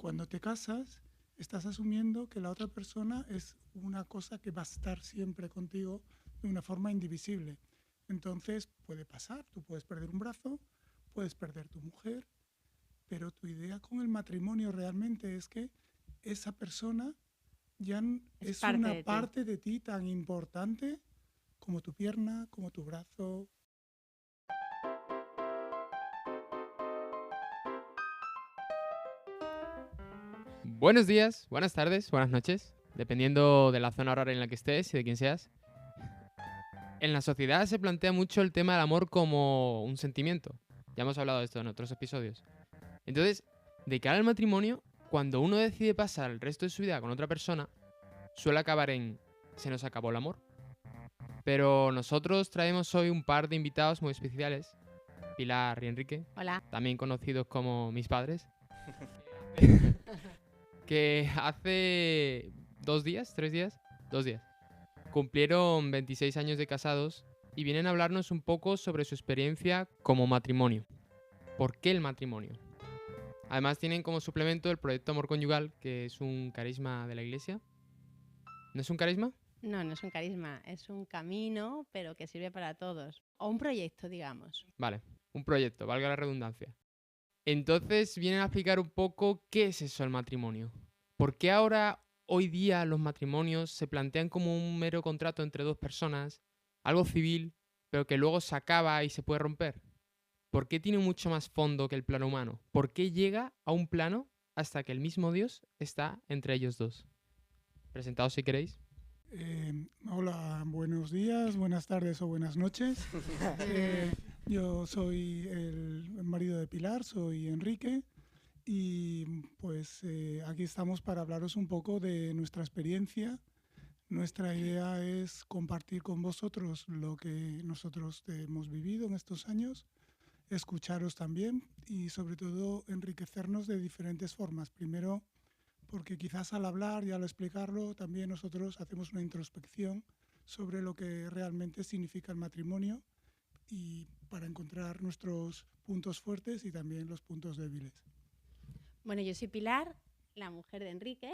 Cuando te casas, estás asumiendo que la otra persona es una cosa que va a estar siempre contigo de una forma indivisible. Entonces puede pasar, tú puedes perder un brazo, puedes perder tu mujer, pero tu idea con el matrimonio realmente es que esa persona Es es parte una de ti. parte de ti tan importante como tu pierna, como tu brazo. Buenos días, buenas tardes, buenas noches, dependiendo de la zona horaria en la que estés y de quién seas. En la sociedad se plantea mucho el tema del amor como un sentimiento. Ya hemos hablado de esto en otros episodios. Entonces, de cara al matrimonio, cuando uno decide pasar el resto de su vida con otra persona, suele acabar en se nos acabó el amor. Pero nosotros traemos hoy un par de invitados muy especiales, Pilar y Enrique, Hola. también conocidos como mis padres, que hace 2 días, 3 días, 2 días, cumplieron 26 años de casados y vienen a hablarnos un poco sobre su experiencia como matrimonio. ¿Por qué el matrimonio? Además tienen como suplemento el proyecto Amor Conyugal, que es un carisma de la iglesia. ¿No es un carisma? No, no es un carisma, es un camino, pero que sirve para todos. O un proyecto, digamos. Vale, un proyecto, valga la redundancia. Entonces vienen a explicar un poco qué es eso el matrimonio. ¿Por qué ahora, hoy día, los matrimonios se plantean como un mero contrato entre dos personas, algo civil, pero que luego se acaba y se puede romper? ¿Por qué tiene mucho más fondo que el plano humano? ¿Por qué llega a un plano hasta que el mismo Dios está entre ellos dos? Presentaos si queréis. Hola, buenos días, buenas tardes o buenas noches. Yo soy el marido de Pilar, soy Enrique y pues aquí estamos para hablaros un poco de nuestra experiencia. Nuestra idea es compartir con vosotros lo que nosotros hemos vivido en estos años, escucharos también y sobre todo enriquecernos de diferentes formas. Primero, porque quizás al hablar y al explicarlo también nosotros hacemos una introspección sobre lo que realmente significa el matrimonio y para encontrar nuestros puntos fuertes y también los puntos débiles. Bueno, yo soy Pilar, la mujer de Enrique,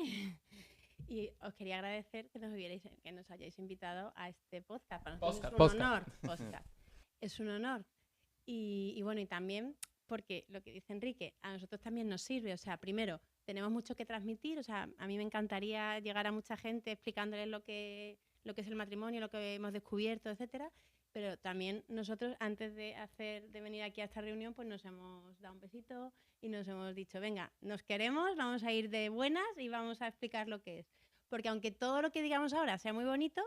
y os quería agradecer que nos hayáis invitado a este podcast. Para nosotros es un honor. Podcast. Es un honor. Y bueno, y también porque lo que dice Enrique, a nosotros también nos sirve. O sea, primero, tenemos mucho que transmitir. O sea, a mí me encantaría llegar a mucha gente explicándoles lo que es el matrimonio, lo que hemos descubierto, etcétera. Pero también nosotros, antes de venir aquí a esta reunión, pues nos hemos dado un besito y nos hemos dicho, venga, nos queremos, vamos a ir de buenas y vamos a explicar lo que es. Porque aunque todo lo que digamos ahora sea muy bonito,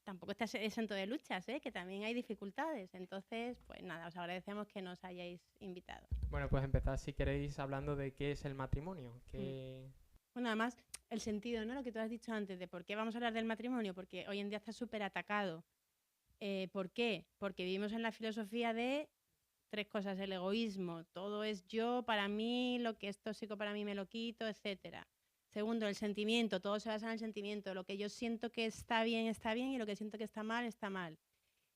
tampoco está exento de luchas, ¿eh? Que también hay dificultades. Entonces, pues nada, os agradecemos que nos hayáis invitado. Bueno, pues empezad si queréis hablando de qué es el matrimonio. Bueno, además, el sentido, ¿no? Lo que tú has dicho antes de por qué vamos a hablar del matrimonio, porque hoy en día está súper atacado. ¿Por qué? Porque vivimos en la filosofía de tres cosas: el egoísmo, todo es yo, para mí, lo que es tóxico para mí me lo quito, etcétera. Segundo, el sentimiento, todo se basa en el sentimiento, lo que yo siento que está bien y lo que siento que está mal, está mal.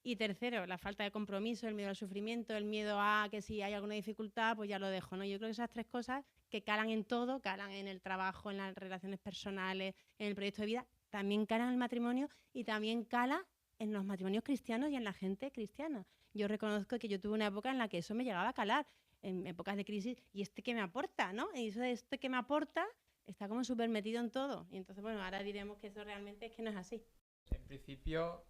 Y tercero, la falta de compromiso, el miedo al sufrimiento, el miedo a que si hay alguna dificultad, pues ya lo dejo, ¿no? Yo creo que esas tres cosas que calan en todo, calan en el trabajo, en las relaciones personales, en el proyecto de vida, también calan en el matrimonio y también cala en los matrimonios cristianos y en la gente cristiana. Yo reconozco que yo tuve una época en la que eso me llegaba a calar, en épocas de crisis, y este que me aporta, ¿no? Y eso de este que me aporta está como súper metido en todo. Y entonces, bueno, ahora diremos que eso realmente es que no es así. En principio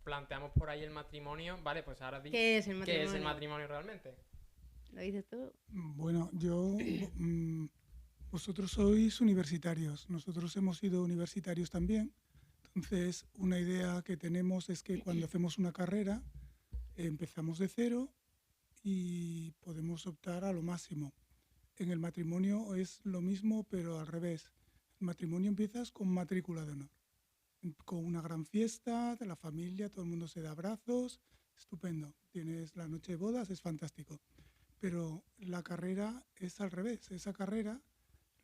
planteamos por ahí el matrimonio. Vale, pues ahora di ¿Qué es el qué es el matrimonio? matrimonio realmente. ¿Lo dices tú? Bueno, vosotros sois universitarios, nosotros hemos sido universitarios también. Entonces, una idea que tenemos es que cuando hacemos una carrera, empezamos de cero y podemos optar a lo máximo. En el matrimonio es lo mismo, pero al revés. El matrimonio empiezas con matrícula de honor, con una gran fiesta de la familia, todo el mundo se da abrazos, estupendo. Tienes la noche de bodas, es fantástico. Pero la carrera es al revés. Esa carrera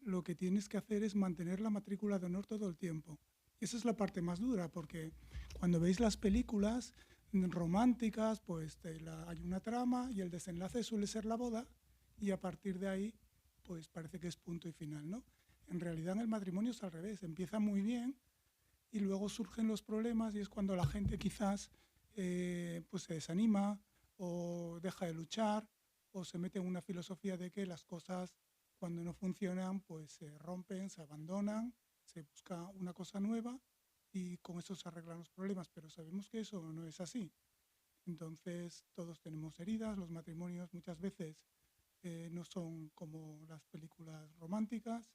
lo que tienes que hacer es mantener la matrícula de honor todo el tiempo. Y esa es la parte más dura, porque cuando veis las películas románticas, pues hay una trama y el desenlace suele ser la boda y a partir de ahí pues parece que es punto y final, ¿no? En realidad en el matrimonio es al revés, empieza muy bien y luego surgen los problemas y es cuando la gente quizás pues se desanima o deja de luchar o se mete en una filosofía de que las cosas cuando no funcionan pues se rompen, se abandonan, se busca una cosa nueva y con eso se arreglan los problemas, pero sabemos que eso no es así. Entonces todos tenemos heridas, los matrimonios muchas veces no son como las películas románticas.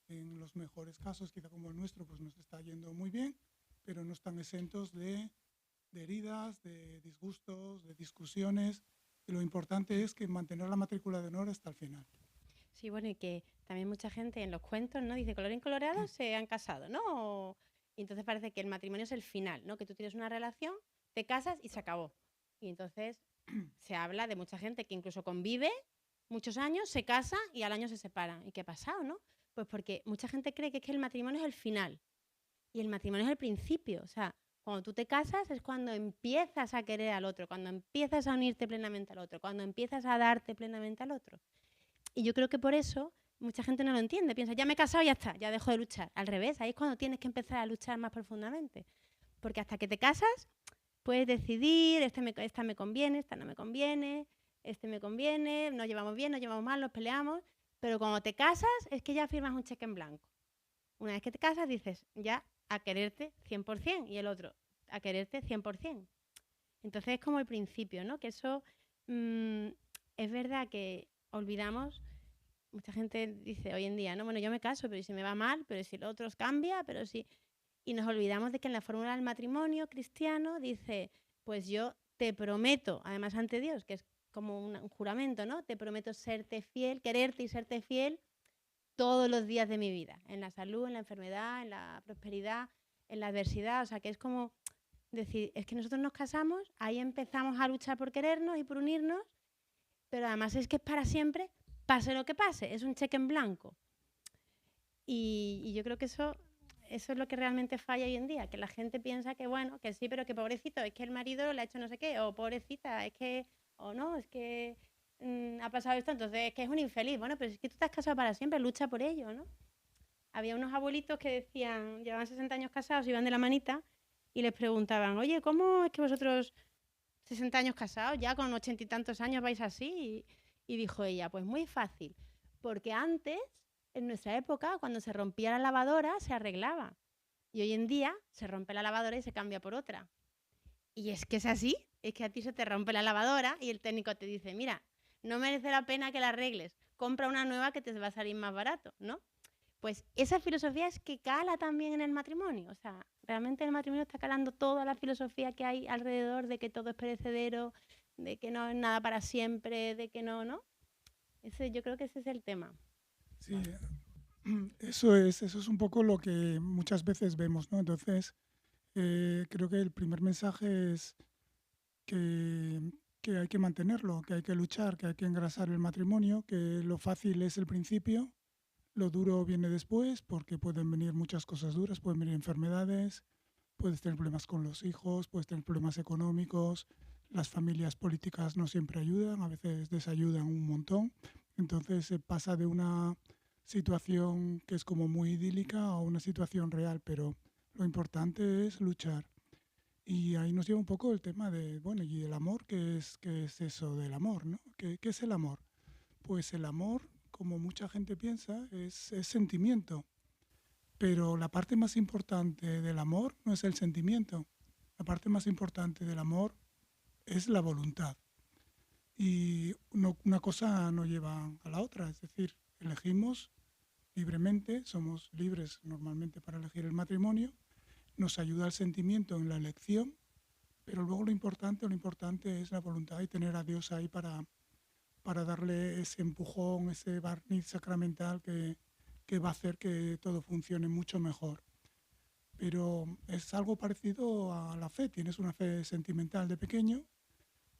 En los mejores casos, quizá como el nuestro, pues nos está yendo muy bien, pero no están exentos de heridas, de disgustos, de discusiones. Y lo importante es que mantener la matrícula de honor hasta el final. Sí, bueno, y que también mucha gente en los cuentos, ¿no? Dice, colorín colorado, se han casado, ¿no? Y entonces parece que el matrimonio es el final, ¿no? Que tú tienes una relación, te casas y se acabó. Y entonces se habla de mucha gente que incluso convive muchos años, se casa y al año se separan. ¿Y qué ha pasado, no? Pues porque mucha gente cree que es que el matrimonio es el final y el matrimonio es el principio. O sea, cuando tú te casas es cuando empiezas a querer al otro, cuando empiezas a unirte plenamente al otro, cuando empiezas a darte plenamente al otro. Y yo creo que por eso mucha gente no lo entiende. Piensa, ya me he casado y ya está, ya dejo de luchar. Al revés, ahí es cuando tienes que empezar a luchar más profundamente. Porque hasta que te casas, puedes decidir, esta me conviene, esta no me conviene, este me conviene, nos llevamos bien, nos llevamos mal, nos peleamos. Pero cuando te casas, es que ya firmas un cheque en blanco. Una vez que te casas, dices, ya a quererte 100%, y el otro, a quererte 100%. Entonces es como el principio, ¿no? Que eso es verdad que olvidamos. Mucha gente dice hoy en día, no, bueno, yo me caso, pero si me va mal, pero si el otro cambia, pero si... Y nos olvidamos de que en la fórmula del matrimonio cristiano dice, pues yo te prometo, además ante Dios, que es como un juramento, ¿no? Te prometo serte fiel, quererte y serte fiel todos los días de mi vida, en la salud, en la enfermedad, en la prosperidad, en la adversidad. O sea, que es como decir, es que nosotros nos casamos, ahí empezamos a luchar por querernos y por unirnos, pero además es que es para siempre, pase lo que pase, es un cheque en blanco. Y yo creo que eso es lo que realmente falla hoy en día, que la gente piensa que bueno, que sí, pero que pobrecito, es que el marido le ha hecho no sé qué, o pobrecita, es que, o no, es que ha pasado esto, entonces es que es un infeliz. Bueno, pero es que tú te has casado para siempre, lucha por ello, ¿no? Había unos abuelitos que decían, llevaban 60 años casados, iban de la manita y les preguntaban, oye, ¿cómo es que vosotros 60 años casados, ya con 80 y tantos años vais así? Y dijo ella, pues muy fácil, porque antes, en nuestra época, cuando se rompía la lavadora, se arreglaba. Y hoy en día se rompe la lavadora y se cambia por otra. Y es que es así, es que a ti se te rompe la lavadora y el técnico te dice, mira, no merece la pena que la arregles, compra una nueva que te va a salir más barato, ¿no? Pues esa filosofía es que cala también en el matrimonio. O sea, realmente en el matrimonio está calando toda la filosofía que hay alrededor de que todo es perecedero, de que no es nada para siempre, de que no, ¿no? Yo creo que ese es el tema. Sí, eso es un poco lo que muchas veces vemos, ¿no? Entonces, creo que el primer mensaje es que, que hay que mantenerlo, que hay que luchar, que hay que engrasar el matrimonio, que lo fácil es el principio, lo duro viene después, porque pueden venir muchas cosas duras, pueden venir enfermedades, puedes tener problemas con los hijos, puedes tener problemas económicos, las familias políticas no siempre ayudan, a veces desayudan un montón, entonces se pasa de una situación que es como muy idílica a una situación real, pero lo importante es luchar. Y ahí nos lleva un poco el tema de, bueno, ¿y el amor? Qué es eso del amor, ¿no? ¿Qué es el amor? Pues el amor, como mucha gente piensa, es sentimiento. Pero la parte más importante del amor no es el sentimiento. La parte más importante del amor es la voluntad. Y una cosa no lleva a la otra. Es decir, elegimos libremente, somos libres normalmente para elegir el matrimonio, nos ayuda el sentimiento en la elección, pero luego lo importante es la voluntad y tener a Dios ahí para darle ese empujón, ese barniz sacramental que va a hacer que todo funcione mucho mejor. Pero es algo parecido a la fe. Tienes una fe sentimental de pequeño,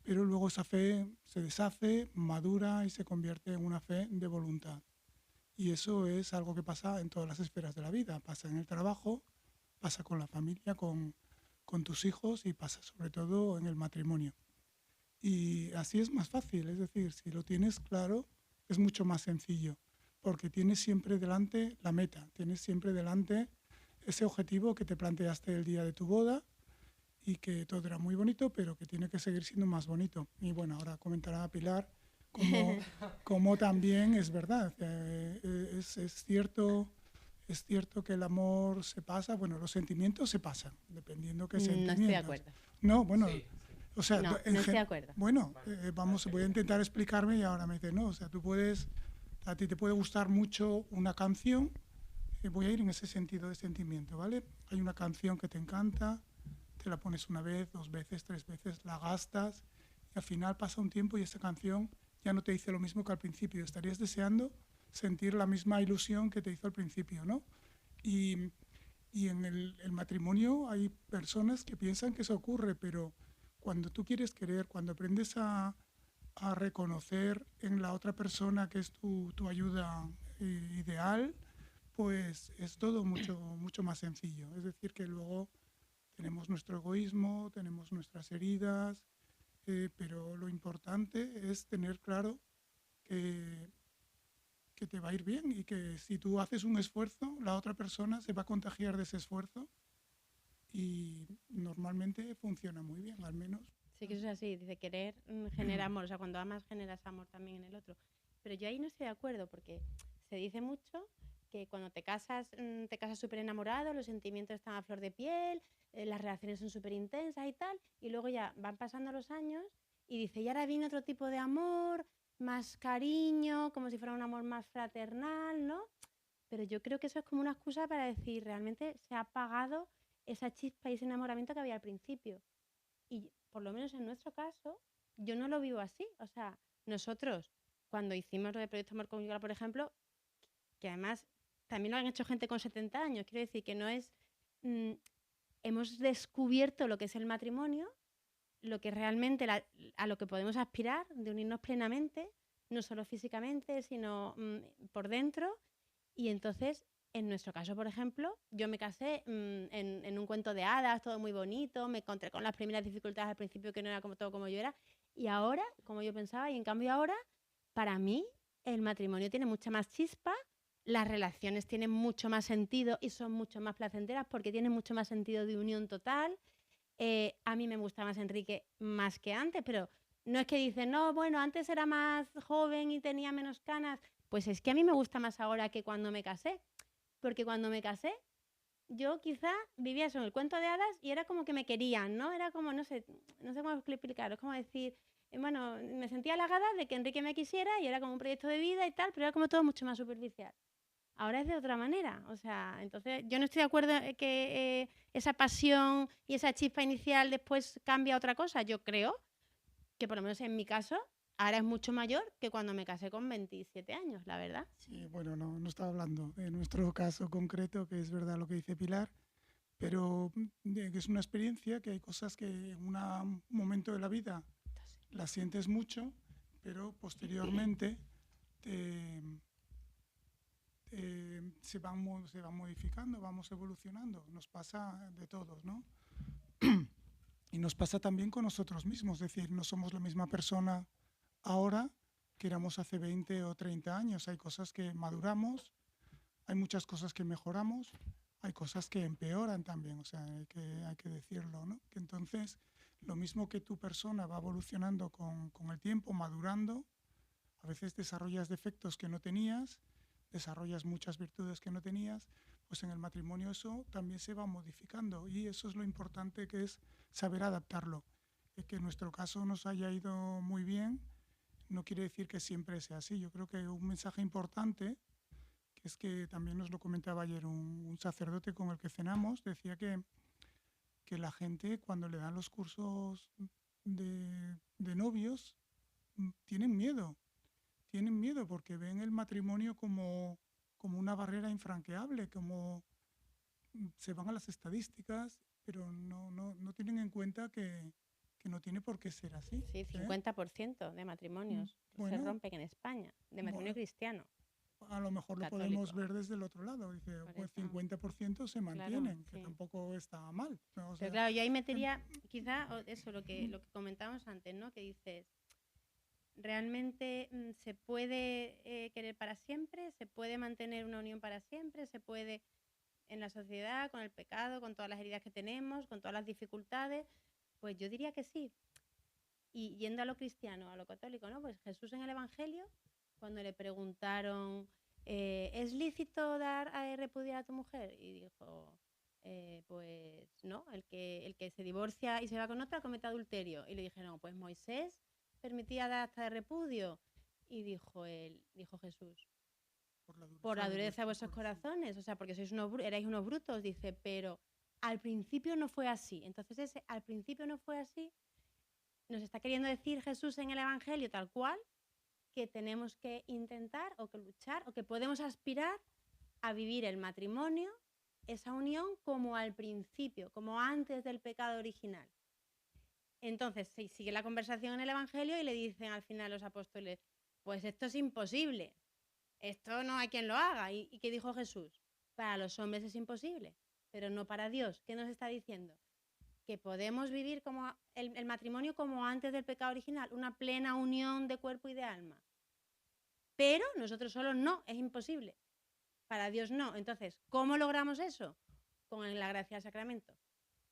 pero luego esa fe se deshace, madura y se convierte en una fe de voluntad. Y eso es algo que pasa en todas las esferas de la vida. Pasa en el trabajo, pasa con la familia, con tus hijos y pasa sobre todo en el matrimonio. Y así es más fácil, es decir, si lo tienes claro, es mucho más sencillo. porque tienes siempre delante la meta, tienes siempre delante ese objetivo que te planteaste el día de tu boda y que todo era muy bonito, pero que tiene que seguir siendo más bonito. Y bueno, ahora comentará Pilar cómo también es verdad, es cierto. Es cierto que el amor se pasa, bueno, los sentimientos se pasan, dependiendo qué sentimientos. No estoy de acuerdo. No, bueno, o sea, no estoy de acuerdo. Bueno, voy a intentar explicarme y ahora me dice, no, o sea, a ti te puede gustar mucho una canción, voy a ir en ese sentido de sentimiento, ¿vale? Hay una canción que te encanta, te la pones una vez, 2 veces, 3 veces, la gastas y al final pasa un tiempo y esa canción ya no te dice lo mismo que al principio, estarías deseando sentir la misma ilusión que te hizo al principio, ¿no? Y en el matrimonio hay personas que piensan que eso ocurre, pero cuando tú quieres querer, cuando aprendes a reconocer en la otra persona que es tu ayuda ideal, pues es todo mucho más sencillo. Es decir, que luego tenemos nuestro egoísmo, tenemos nuestras heridas, pero lo importante es tener claro que te va a ir bien y que si tú haces un esfuerzo, la otra persona se va a contagiar de ese esfuerzo y normalmente funciona muy bien, al menos. Sí que eso es así, dice querer genera amor, o sea, cuando amas generas amor también en el otro. Pero yo ahí no estoy de acuerdo porque se dice mucho que cuando te casas súper enamorado, los sentimientos están a flor de piel, las relaciones son súper intensas y tal, y luego ya van pasando los años y dice, y ahora viene otro tipo de amor, más cariño, como si fuera un amor más fraternal, ¿no? Pero yo creo que eso es como una excusa para decir, realmente se ha apagado esa chispa y ese enamoramiento que había al principio. Y por lo menos en nuestro caso, yo no lo vivo así. O sea, nosotros, cuando hicimos lo de Proyecto Amor Conyugal, por ejemplo, que además también lo han hecho gente con 70 años, quiero decir que no es... hemos descubierto lo que es el matrimonio, lo que realmente a lo que podemos aspirar, de unirnos plenamente, no solo físicamente, sino por dentro. Y entonces, en nuestro caso, por ejemplo, yo me casé en un cuento de hadas, todo muy bonito, me encontré con las primeras dificultades al principio que no era todo como yo era, y ahora, como yo pensaba, y en cambio ahora, para mí, el matrimonio tiene mucha más chispa, las relaciones tienen mucho más sentido y son mucho más placenteras porque tienen mucho más sentido de unión total. A mí me gusta más Enrique más que antes, pero no es que dicen, no, bueno, antes era más joven y tenía menos canas. Pues es que a mí me gusta más ahora que cuando me casé, porque cuando me casé yo quizá vivía eso en el cuento de hadas y era como que me querían, ¿no? Era como, no sé cómo explicarlo, es como decir, bueno, me sentía halagada de que Enrique me quisiera y era como un proyecto de vida y tal, pero era como todo mucho más superficial. Ahora es de otra manera, o sea, entonces yo no estoy de acuerdo en que esa pasión y esa chispa inicial después cambia a otra cosa. Yo creo que por lo menos en mi caso ahora es mucho mayor que cuando me casé con 27 años, la verdad. Sí, bueno, no estaba hablando de nuestro caso concreto, que es verdad lo que dice Pilar, pero que es una experiencia que hay cosas que en un momento de la vida las sientes mucho, pero posteriormente se van modificando, vamos evolucionando. Nos pasa de todos, ¿no? Y nos pasa también con nosotros mismos, es decir, no somos la misma persona ahora que éramos hace 20 o 30 años. Hay cosas que maduramos, hay muchas cosas que mejoramos, hay cosas que empeoran también, o sea, hay que decirlo, ¿no? Que entonces, lo mismo que tu persona va evolucionando con el tiempo, madurando, a veces desarrollas defectos que no tenías, desarrollas muchas virtudes que no tenías, pues en el matrimonio eso también se va modificando y eso es lo importante, que es saber adaptarlo. Que en nuestro caso nos haya ido muy bien no quiere decir que siempre sea así. Yo creo que un mensaje importante, que es que también nos lo comentaba ayer un sacerdote con el que cenamos, decía que la gente cuando le dan los cursos de novios tienen miedo porque ven el matrimonio como una barrera infranqueable, como se van a las estadísticas, pero no tienen en cuenta que no tiene por qué ser así. Sí, 50% de matrimonios se rompen en España, de matrimonio cristiano. A lo mejor lo podemos ver desde el otro lado. Dice, pues 50% se mantienen, claro, que tampoco está mal, ¿no? O sea, pero claro, yo ahí metería quizá eso, lo que comentábamos antes, ¿no? Que dices, ¿realmente se puede querer para siempre? ¿Se puede mantener una unión para siempre? ¿Se puede en la sociedad, con el pecado, con todas las heridas que tenemos, con todas las dificultades? Pues yo diría que sí. Y yendo a lo cristiano, a lo católico, ¿no? Pues Jesús en el Evangelio, cuando le preguntaron, ¿es lícito repudiar a tu mujer? Y dijo, pues no, el que se divorcia y se va con otra comete adulterio. Y le dijeron, pues Moisés permitía dar acta de repudio. Y dijo Jesús, por la dureza de vuestros corazones, o sea, porque erais unos brutos, dice, pero al principio no fue así. Entonces ese al principio no fue así nos está queriendo decir Jesús en el Evangelio tal cual, que tenemos que intentar o que luchar o que podemos aspirar a vivir el matrimonio, esa unión, como al principio, como antes del pecado original. Entonces sigue la conversación en el Evangelio y le dicen al final los apóstoles, pues esto es imposible, esto no hay quien lo haga. ¿Y qué dijo Jesús? Para los hombres es imposible, pero no para Dios. ¿Qué nos está diciendo? Que podemos vivir como el matrimonio como antes del pecado original, una plena unión de cuerpo y de alma. Pero nosotros solos no, es imposible. Para Dios no. Entonces, ¿cómo logramos eso? Con la gracia del sacramento.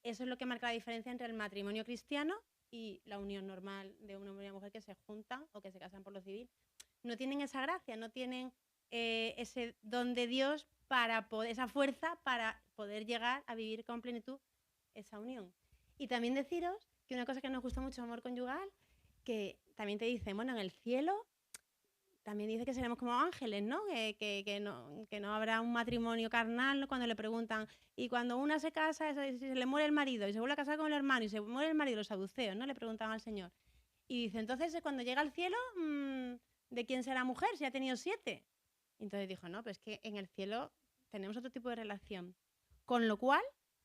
Eso es lo que marca la diferencia entre el matrimonio cristiano y la unión normal de un hombre y una mujer que se juntan o que se casan por lo civil. No tienen esa gracia, no tienen ese don de Dios para esa fuerza para poder llegar a vivir con plenitud esa unión. Y también deciros que una cosa que nos gusta mucho, amor conyugal, que también te dicen, bueno, en el cielo también dice que seremos como ángeles, ¿no? Que no habrá un matrimonio carnal, ¿no? Cuando le preguntan, y cuando una se casa, si se le muere el marido y se vuelve a casar con el hermano y se muere el marido, los saduceos, ¿no? Le preguntan al Señor. Y dice, entonces cuando llega al cielo, ¿de quién será mujer si ha tenido 7? Entonces dijo, no, pues que en el cielo tenemos otro tipo de relación. Con lo cual,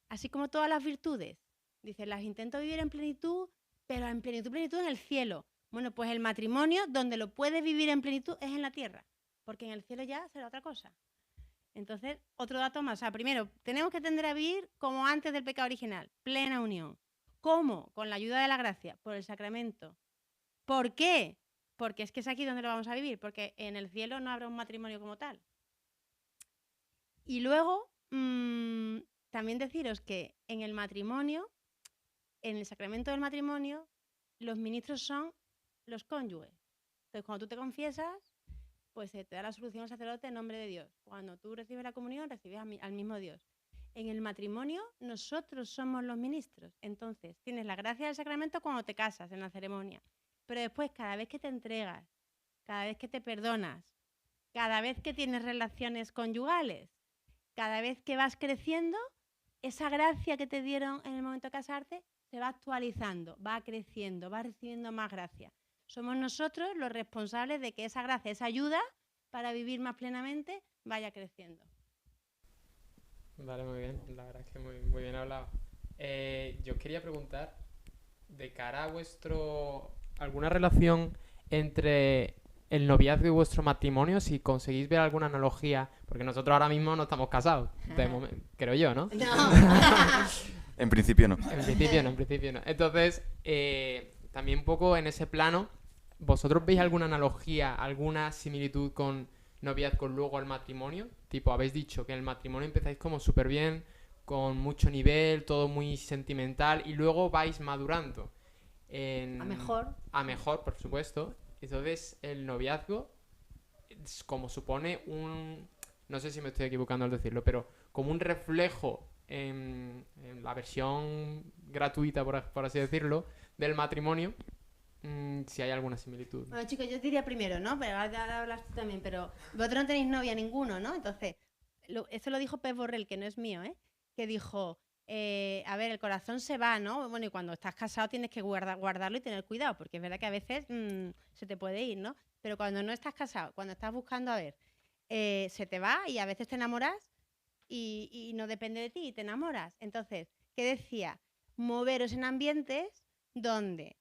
así como todas las virtudes, dice, las intento vivir en plenitud, pero en plenitud en el cielo. Bueno, pues el matrimonio, donde lo puedes vivir en plenitud, es en la tierra, porque en el cielo ya será otra cosa. Entonces, otro dato más. O sea, primero, tenemos que tender a vivir como antes del pecado original, plena unión. ¿Cómo? Con la ayuda de la gracia, por el sacramento. ¿Por qué? Porque es que es aquí donde lo vamos a vivir, porque en el cielo no habrá un matrimonio como tal. Y luego, también deciros que en el matrimonio, en el sacramento del matrimonio, los ministros son los cónyuges. Entonces, cuando tú te confiesas, pues te da la absolución al sacerdote en nombre de Dios. Cuando tú recibes la comunión, recibes al mismo Dios. En el matrimonio, nosotros somos los ministros. Entonces, tienes la gracia del sacramento cuando te casas, en la ceremonia. Pero después, cada vez que te entregas, cada vez que te perdonas, cada vez que tienes relaciones conyugales, cada vez que vas creciendo, esa gracia que te dieron en el momento de casarte se va actualizando, va creciendo, va recibiendo más gracia. Somos nosotros los responsables de que esa gracia, esa ayuda para vivir más plenamente, vaya creciendo. Vale, muy bien. La verdad es que muy bien hablado. Yo quería preguntar, de cara a alguna relación entre el noviazgo y vuestro matrimonio, si conseguís ver alguna analogía, porque nosotros ahora mismo no estamos casados, de momento, creo yo, ¿no? No. En principio no. En principio no. Entonces, también un poco en ese plano, ¿vosotros veis alguna analogía, alguna similitud con noviazgo luego al matrimonio? Tipo, habéis dicho que en el matrimonio empezáis como súper bien, con mucho nivel, todo muy sentimental, y luego vais madurando. A mejor. A mejor, por supuesto. Entonces, el noviazgo, como supone no sé si me estoy equivocando al decirlo, pero como un reflejo en la versión gratuita, por así decirlo, del matrimonio, si hay alguna similitud. Bueno, chicos, yo diría primero, ¿no? Pero ahora hablas tú también, pero vosotros no tenéis novia ninguno, ¿no? Entonces, eso lo dijo Pep Borrell, que no es mío, ¿eh? Que dijo, a ver, el corazón se va, ¿no? Bueno, y cuando estás casado tienes que guardarlo y tener cuidado, porque es verdad que a veces se te puede ir, ¿no? Pero cuando no estás casado, cuando estás buscando, a ver, se te va y a veces te enamoras y no depende de ti y te enamoras. Entonces, ¿qué decía? Moveros en ambientes donde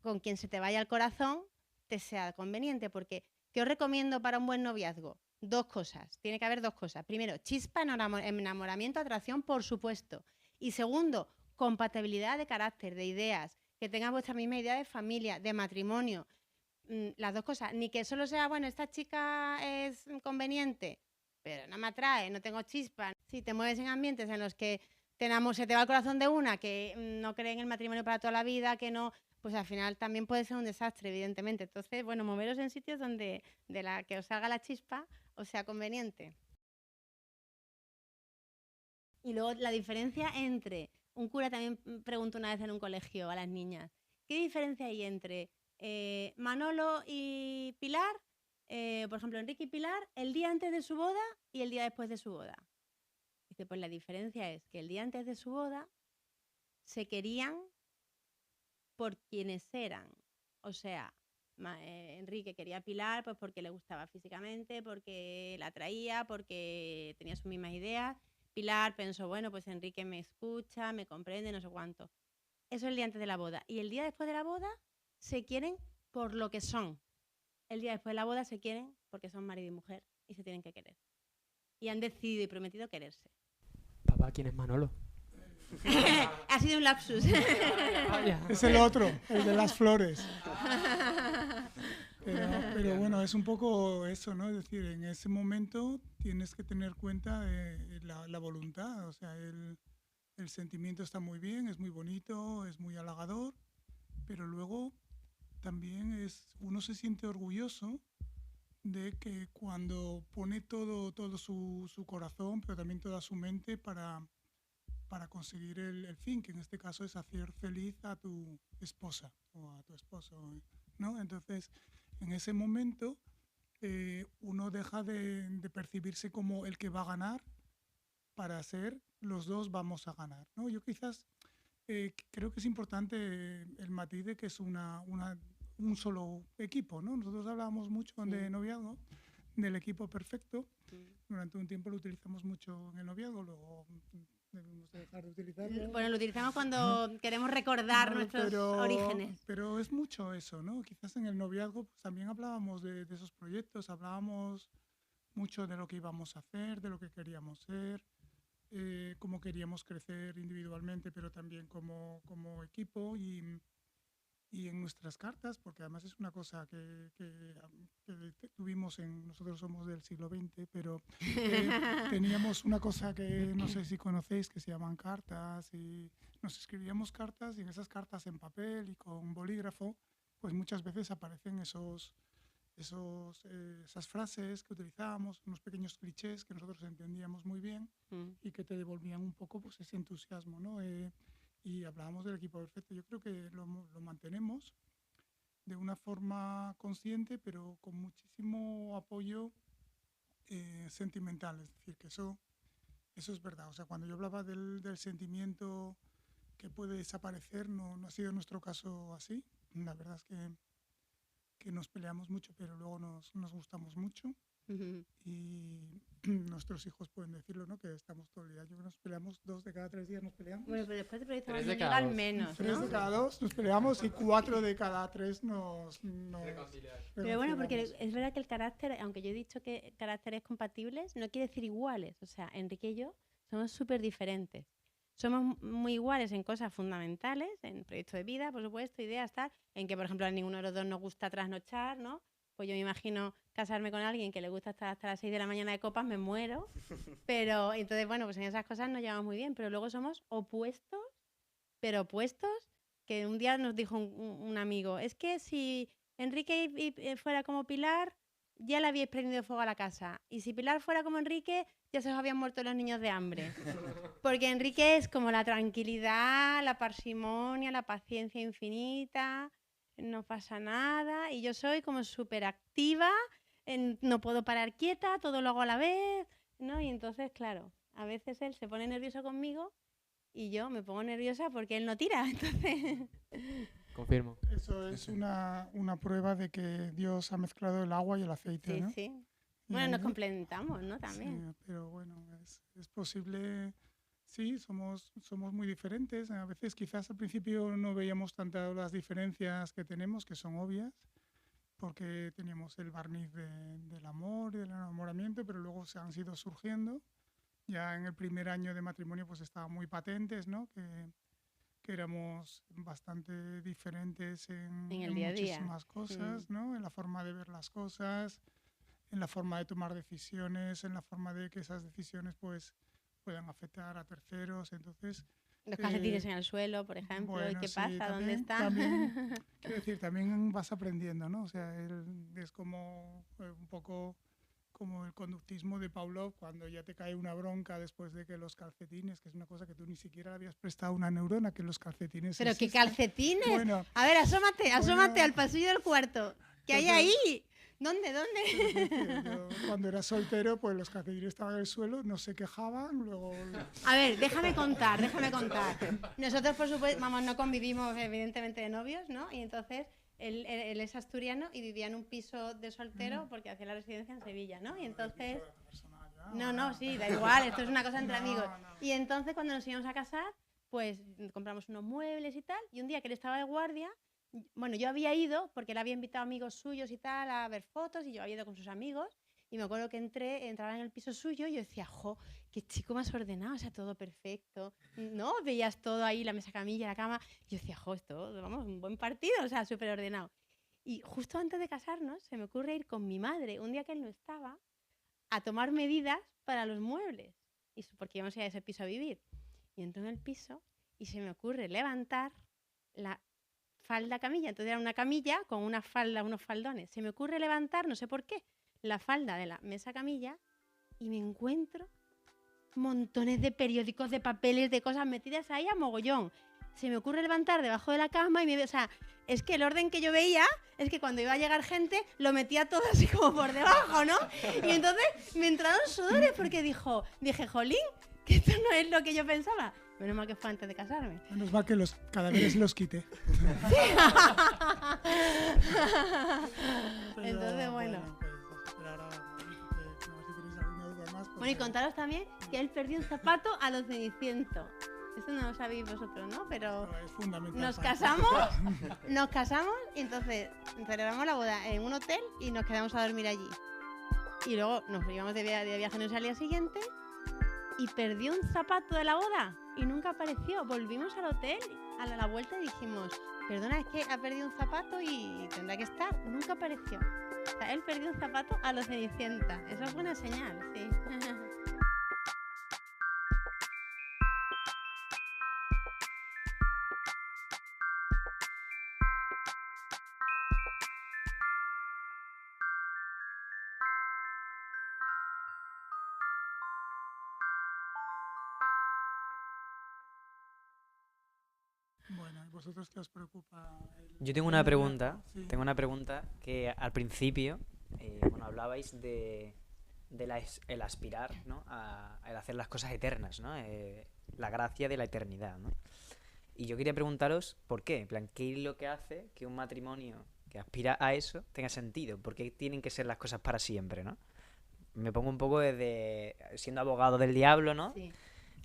con quien se te vaya el corazón te sea conveniente, porque ¿qué os recomiendo para un buen noviazgo? 2 cosas, tiene que haber 2 cosas. Primero, chispa, enamoramiento, atracción, por supuesto. Y segundo, compatibilidad de carácter, de ideas, que tengan vuestra misma idea de familia, de matrimonio. las dos cosas. Ni que solo sea, bueno, esta chica es conveniente, pero no me atrae, no tengo chispa. Si te mueves en ambientes en los que se te va el corazón de una, que no cree en el matrimonio para toda la vida, que no, pues al final también puede ser un desastre, evidentemente. Entonces, bueno, moveros en sitios donde de la que os salga la chispa os sea conveniente. Y luego la diferencia entre, un cura también preguntó una vez en un colegio a las niñas, ¿qué diferencia hay entre Manolo y Pilar, por ejemplo, Enrique y Pilar, el día antes de su boda y el día después de su boda? Dice, pues la diferencia es que el día antes de su boda se querían por quienes eran. O sea, Enrique quería a Pilar pues porque le gustaba físicamente, porque la atraía, porque tenía sus mismas ideas. Pilar pensó, bueno, pues Enrique me escucha, me comprende, no sé cuánto. Eso es el día antes de la boda. Y el día después de la boda se quieren por lo que son. El día después de la boda se quieren porque son marido y mujer y se tienen que querer. Y han decidido y prometido quererse. Papá, ¿quién es Manolo? Ha sido un lapsus. Es el otro, el de las flores. Pero bueno, es un poco eso, ¿no? Es decir, en ese momento tienes que tener cuenta de la voluntad. O sea, el sentimiento está muy bien, es muy bonito, es muy halagador, pero luego también uno se siente orgulloso de que cuando pone todo su corazón, pero también toda su mente para conseguir el fin, que en este caso es hacer feliz a tu esposa o a tu esposo, ¿no? Entonces, en ese momento, uno deja de percibirse como el que va a ganar para ser los dos vamos a ganar, ¿no? Yo quizás creo que es importante el matiz de que es un solo equipo, ¿no? Nosotros hablábamos mucho de noviazgo, del equipo perfecto. Durante un tiempo lo utilizamos mucho en el noviazgo, luego debemos dejar de utilizarlo. Bueno, lo utilizamos cuando queremos recordar nuestros orígenes. Pero es mucho eso, ¿no? Quizás en el noviazgo pues, también hablábamos de esos proyectos, hablábamos mucho de lo que íbamos a hacer, de lo que queríamos ser, cómo queríamos crecer individualmente, pero también como equipo y en nuestras cartas, porque además es una cosa que tuvimos nosotros somos del siglo XX, pero teníamos una cosa que no sé si conocéis, que se llaman cartas, y nos escribíamos cartas y en esas cartas en papel y con bolígrafo, pues muchas veces aparecen esas frases que utilizábamos, unos pequeños clichés que nosotros entendíamos muy bien y que te devolvían un poco pues, ese entusiasmo, ¿no? Y hablábamos del equipo perfecto. Yo creo que lo mantenemos de una forma consciente, pero con muchísimo apoyo sentimental. Es decir, que eso es verdad. O sea, cuando yo hablaba del sentimiento que puede desaparecer, no ha sido nuestro caso así. La verdad es que nos peleamos mucho, pero luego nos gustamos mucho. Y nuestros hijos pueden decirlo, ¿no? Que estamos todo el día. Yo creo que nos peleamos 2 de cada 3 días nos peleamos. Bueno, pero después de proyecto 3 de cada 2. al menos, 3 ¿no? de cada 2 nos peleamos y 4 de cada 3 nos Pero bueno, porque es verdad que el carácter, aunque yo he dicho que caracteres compatibles, no quiere decir iguales. O sea, Enrique y yo somos súper diferentes. Somos muy iguales en cosas fundamentales, en proyectos de vida, por supuesto, ideas, tal, en que, por ejemplo, a ninguno de los dos nos gusta trasnochar, ¿no? Pues yo me imagino casarme con alguien que le gusta estar hasta las 6 de la mañana de copas, me muero. Pero entonces, bueno, pues en esas cosas nos llevamos muy bien, pero luego somos opuestos, pero opuestos, que un día nos dijo un amigo, es que si Enrique fuera como Pilar, ya le habíais prendido fuego a la casa. Y si Pilar fuera como Enrique, ya se os habían muerto los niños de hambre. Porque Enrique es como la tranquilidad, la parsimonia, la paciencia infinita, no pasa nada. Y yo soy como súper activa, no puedo parar quieta, todo lo hago a la vez, ¿no? Y entonces, claro, a veces él se pone nervioso conmigo y yo me pongo nerviosa porque él no tira. Entonces... Confirmo. Eso es una prueba de que Dios ha mezclado el agua y el aceite, Sí, ¿no? sí. Bueno, nos complementamos, ¿no? También. Sí, pero bueno, es posible. Sí, somos muy diferentes. A veces quizás al principio no veíamos tantas las diferencias que tenemos, que son obvias, porque teníamos el barniz del amor y del enamoramiento, pero luego se han ido surgiendo. Ya en el primer año de matrimonio pues estaban muy patentes, ¿no? que éramos bastante diferentes En el en día a día. muchísimas cosas, ¿no? En la forma de ver las cosas, en la forma de tomar decisiones, en la forma de que esas decisiones pues puedan afectar a terceros. Entonces, Los calcetines eh, en el suelo, por ejemplo. ¿Y bueno, qué sí, pasa? ¿Dónde está? quiero decir, también vas aprendiendo, ¿no? O sea, es como un poco como el conductismo de Pavlov, cuando ya te cae una bronca después de que los calcetines, que es una cosa que tú ni siquiera le habías prestado una neurona, que los calcetines ¿Pero qué existen. calcetines? Bueno, A ver, asómate bueno, al pasillo del cuarto. ¿Qué hay entonces, ahí? ¿Dónde? yo cuando era soltero, pues los calcetines estaban en el suelo, no se quejaban, luego... A ver, déjame contar. Nosotros, por supuesto, vamos, no convivimos evidentemente de novios, ¿no? Y entonces él es asturiano y vivía en un piso de soltero porque hacía la residencia en Sevilla, ¿no? Y entonces... No, sí, da igual, esto es una cosa entre amigos. Y entonces cuando nos íbamos a casar, pues compramos unos muebles y tal, y un día que él estaba de guardia, bueno, yo había ido, porque él había invitado amigos suyos y tal a ver fotos, y yo había ido con sus amigos, y me acuerdo que entraba en el piso suyo y yo decía, jo, qué chico más ordenado, o sea, todo perfecto, ¿no? Veías todo ahí, la mesa camilla, la cama, y yo decía, jo, esto, vamos, un buen partido, o sea, súper ordenado. Y justo antes de casarnos, se me ocurre ir con mi madre, un día que él no estaba, a tomar medidas para los muebles, porque íbamos a ir a ese piso a vivir. Y entro en el piso y se me ocurre levantar la falda camilla. Entonces era una camilla con una falda, unos faldones. Se me ocurre levantar, no sé por qué, la falda de la mesa camilla y me encuentro montones de periódicos, de papeles, de cosas metidas ahí a mogollón. Se me ocurre levantar debajo de la cama y o sea, es que el orden que yo veía es que cuando iba a llegar gente lo metía todo así como por debajo, ¿no? Y entonces me entraron sudores porque dije, jolín, que esto no es lo que yo pensaba. Menos mal que fue antes de casarme. Menos mal que los cadáveres los quité. Entonces, bueno. Pues, pero ahora, que no sé si tenéis alguna duda más. Pues, Bueno, y contaros también que él perdió un zapato a los Ceniciento. Esto no lo sabéis vosotros, ¿no? Pero es fundamental. nos para- casamos y entonces celebramos la boda en un hotel y nos quedamos a dormir allí. Y luego nos íbamos de viaje al día siguiente y perdió un zapato de la boda y nunca apareció. Volvimos al hotel a la vuelta y dijimos, perdona, es que ha perdido un zapato y tendrá que estar. Nunca apareció. O sea, él perdió un zapato a los Cenicienta. Eso es buena señal, sí. Bueno, ¿y vosotros qué os preocupa? Yo tengo una pregunta. Sí. Tengo una pregunta que al principio, bueno, hablabais de el aspirar, ¿no? El hacer las cosas eternas, ¿no? La gracia de la eternidad, ¿no? Y yo quería preguntaros por qué, en plan, ¿qué es lo que hace que un matrimonio que aspira a eso tenga sentido? ¿Por qué tienen que ser las cosas para siempre, ¿no? Me pongo un poco desde siendo abogado del diablo, ¿no? Sí.